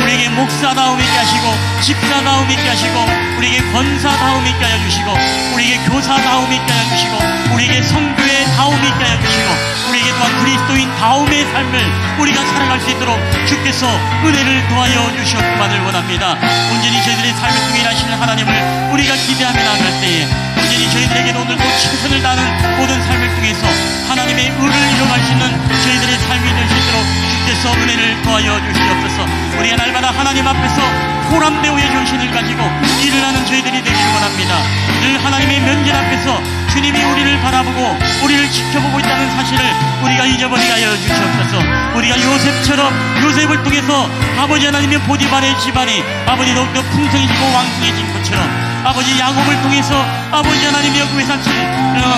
S6: 우리에게 목사다움 있게 하시고, 집사다움 있게 하시고, 우리에게 권사다움 있게 하여 주시고, 우리에게 교사다움 있게 하여 주시고, 우리에게 성교의 다움 있게 하여 주시고, 우리에게 또한 그리스도인 다움의 삶을 우리가 살아갈 수 있도록 주께서 은혜를 더하여 주시옵기만을 원합니다. 온전히 저희들의 삶을 통해 일하시는 하나님을 우리가 기대하며 나아갈 때에 온전히 저희들에게도 오늘도 최선을 다하는 모든 삶을 통해서 하나님의 의를 이뤄갈 수 있는 저희들의 삶이 될 수 있도록 주께서 은혜를 더하여 주시옵소서. 우리가 날마다 하나님 앞에서 보람되오의 정신을 가지고 일을 하는 저희들이 되기를 원합니다. 늘 하나님의 면전 앞에서 주님이 우리를 바라보고 우리를 지켜보고 있다는 사실을 우리가 잊어버리게 하여 주시옵소서. 우리가 요셉을 통해서 아버지 하나님의 보디발의 집안이 아버지 더욱더 풍성해지고 왕성해진 것처럼, 아버지 야곱을 통해서 아버지 하나님의 그 외삼촌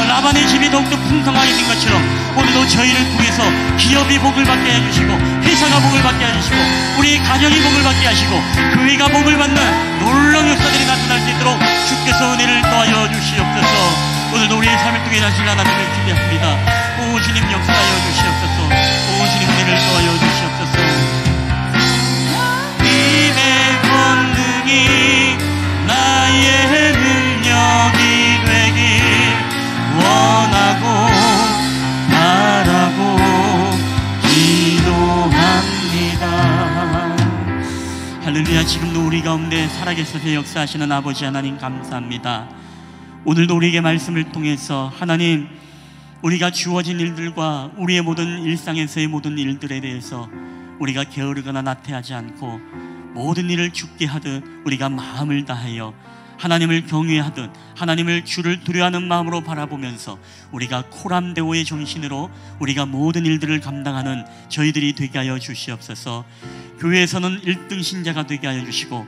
S6: 라반의 집이 더욱더 풍성하게 된 것처럼 오늘도 저희를 통해서 기업이 복을 받게 해주시고, 회사가 복을 받게 해주시고, 우리의 가정이 복을 받게 하시고, 교회가 복을 받는 놀라운 역사들이 나타날 수 있도록 주께서 은혜를 더하여 주시옵소서. 오늘도 우리의 삶을 통해 하실 하나님을 기대합니다. 오 주님 역사하여 주시옵소서. 오 주님 은혜를 더하여 주시옵소서. 님의 권능이 나의 능력이 되길 원하고 바라고 기도합니다. 할렐루야. 지금도 우리 가운데 살아계셔서 역사하시는 아버지 하나님 감사합니다. 오늘도 우리에게 말씀을 통해서 하나님, 우리가 주어진 일들과 우리의 모든 일상에서의 모든 일들에 대해서 우리가 게으르거나 나태하지 않고 모든 일을 죽게 하듯 우리가 마음을 다하여 하나님을 경외하듯 하나님을 주를 두려워하는 마음으로 바라보면서 우리가 코람데오의 정신으로 우리가 모든 일들을 감당하는 저희들이 되게 하여 주시옵소서. 교회에서는 1등 신자가 되게 하여 주시고,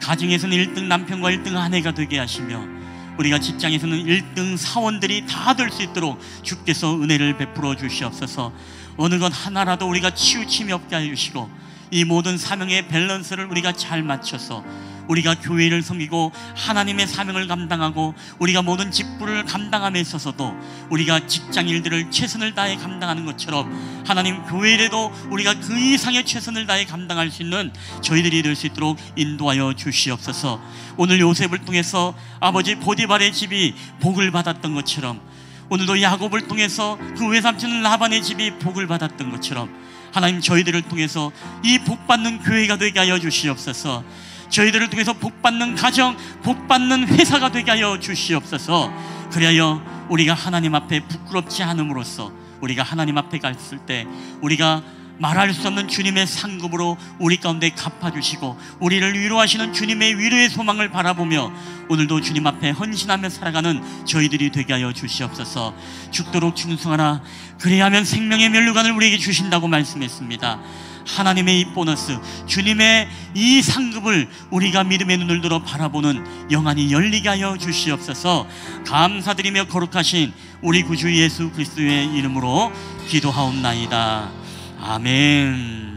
S6: 가정에서는 1등 남편과 1등 아내가 되게 하시며, 우리가 직장에서는 1등 사원들이 다 될 수 있도록 주께서 은혜를 베풀어 주시옵소서. 어느 것 하나라도 우리가 치우침이 없게 하여 주시고, 이 모든 사명의 밸런스를 우리가 잘 맞춰서 우리가 교회를 섬기고 하나님의 사명을 감당하고 우리가 모든 직분을 감당함에 있어서도 우리가 직장 일들을 최선을 다해 감당하는 것처럼 하나님 교회에도 우리가 그 이상의 최선을 다해 감당할 수 있는 저희들이 될 수 있도록 인도하여 주시옵소서. 오늘 요셉을 통해서 아버지 보디발의 집이 복을 받았던 것처럼, 오늘도 야곱을 통해서 그 외삼촌 라반의 집이 복을 받았던 것처럼 하나님 저희들을 통해서 이 복받는 교회가 되게 하여 주시옵소서. 저희들을 통해서 복받는 가정, 복받는 회사가 되게 하여 주시옵소서. 그리하여 우리가 하나님 앞에 부끄럽지 않음으로써 우리가 하나님 앞에 갔을 때 우리가 말할 수 없는 주님의 상급으로 우리 가운데 갚아주시고 우리를 위로하시는 주님의 위로의 소망을 바라보며 오늘도 주님 앞에 헌신하며 살아가는 저희들이 되게 하여 주시옵소서. 죽도록 충성하라. 그래야 하면 생명의 면류관을 우리에게 주신다고 말씀했습니다. 하나님의 이 보너스, 주님의 이 상급을 우리가 믿음의 눈을 들어 바라보는 영안이 열리게 하여 주시옵소서. 감사드리며 거룩하신 우리 구주 예수 그리스도의 이름으로 기도하옵나이다. 아멘.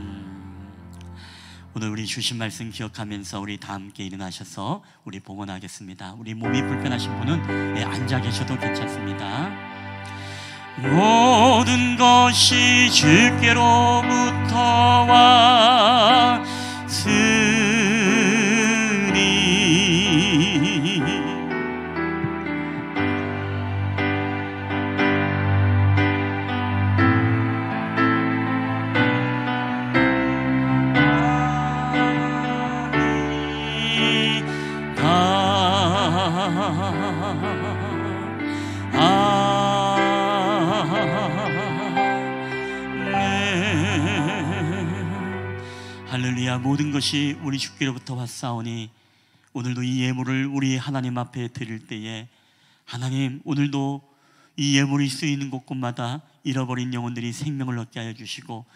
S6: 오늘 우리 주신 말씀 기억하면서 우리 다 함께 일어나셔서 우리 봉헌하겠습니다. 우리 몸이 불편하신 분은 앉아 계셔도 괜찮습니다. 모든 것이 주께로부터 왔으니 할렐루야. 모든 것이 우리 주께로부터 왔사오니 오늘도 이 예물을 우리 하나님 앞에 드릴 때에 하나님 오늘도 이 예물이 쓰이는 곳곳마다 잃어버린 영혼들이 생명을 얻게 하여 주시고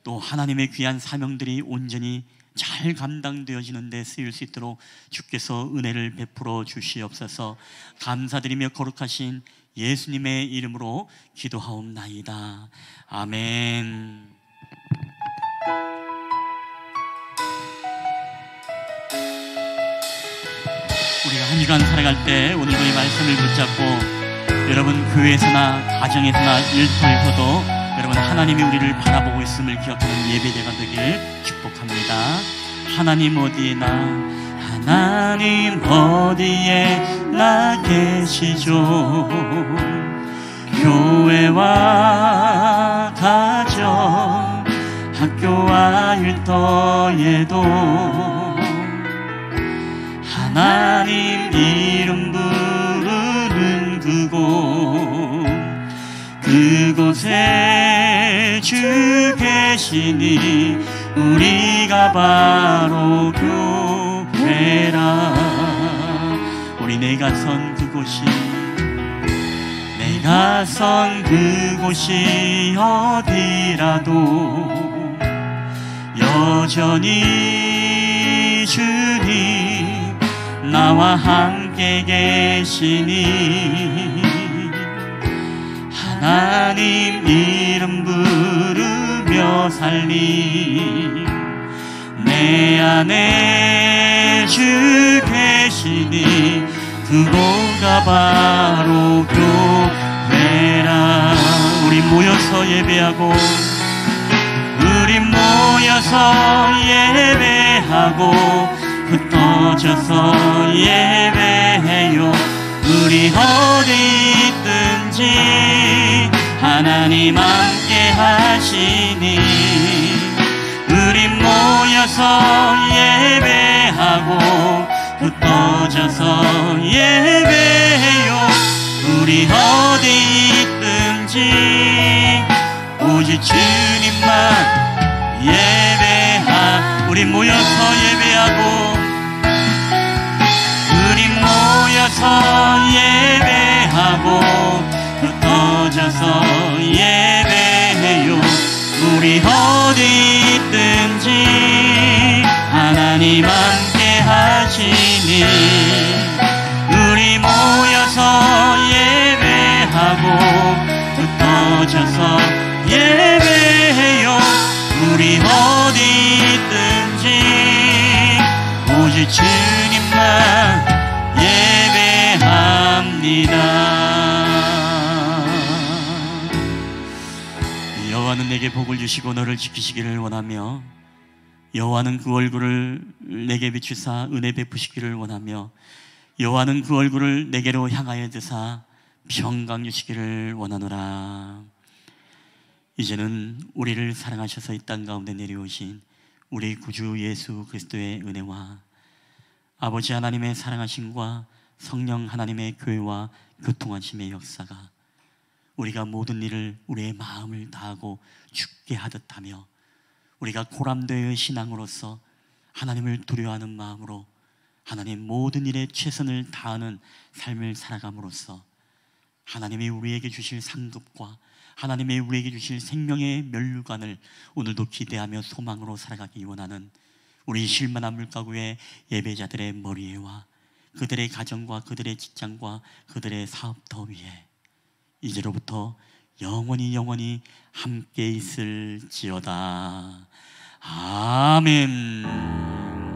S6: 또 하나님의 귀한 사명들이 온전히 잘 감당되어지는 데 쓰일 수 있도록 주께서 은혜를 베풀어 주시옵소서. 감사드리며 거룩하신 예수님의 이름으로 기도하옵나이다. 아멘. 우리가 한 주간 살아갈 때 오늘도 이 말씀을 붙잡고 여러분 교회에서나 가정에서나 일터에서도 여러분 하나님이 우리를 바라보고 있음을 기억하는 예배자가 되길 축복합니다. 하나님 어디에나 하나님 어디에나 계시죠. 교회와 가정 학교와 일터에도 하나님 이름 부르는 그곳에 주 계시니 우리가 바로 교회라. 우리 내가 선 그곳이 어디라도 여전히 주님 나와 함께 계시니 하나님 이름 부르며 살리 내 안에 주 계시니 그곳가 바로 교회라. 우리 모여서 예배하고 흩어져서 예배해요. 우리 어디 있든지 하나님 함께 하시니 우리 모여서 예배하고 흩어져서 예배해요. 우리 어디 있든지 오직 주님만 예배하. 우리 모여서 예배하고 우리 모여서 예배하고 흩어져서 예배해요. 우리 어디 있든지 하나님 함께 하시니 우리 모여서 예배하고 흩어져서 예배해요. 우리 어디 있든지 오직 주님만 예배합니다. 여호와는 내게 복을 주시고 너를 지키시기를 원하며 여호와는 그 얼굴을 내게 비추사 은혜 베푸시기를 원하며 여호와는 그 얼굴을 내게로 향하여 드사 평강 주시기를 원하노라. 이제는 우리를 사랑하셔서 이 땅 가운데 내려오신 우리 구주 예수 그리스도의 은혜와 아버지 하나님의 사랑하심과 성령 하나님의 교회와 교통하심의 역사가 우리가 모든 일을 우리의 마음을 다하고 죽게 하듯 하며 우리가 고람되의 신앙으로서 하나님을 두려워하는 마음으로 하나님 모든 일에 최선을 다하는 삶을 살아감으로써 하나님이 우리에게 주실 상급과 하나님이 우리에게 주실 생명의 면류관을 오늘도 기대하며 소망으로 살아가기 원하는 우리 실만한 물가구의 예배자들의 머리에와 그들의 가정과 그들의 직장과 그들의 사업터 위에 이제로부터 영원히 함께 있을지어다. 아멘.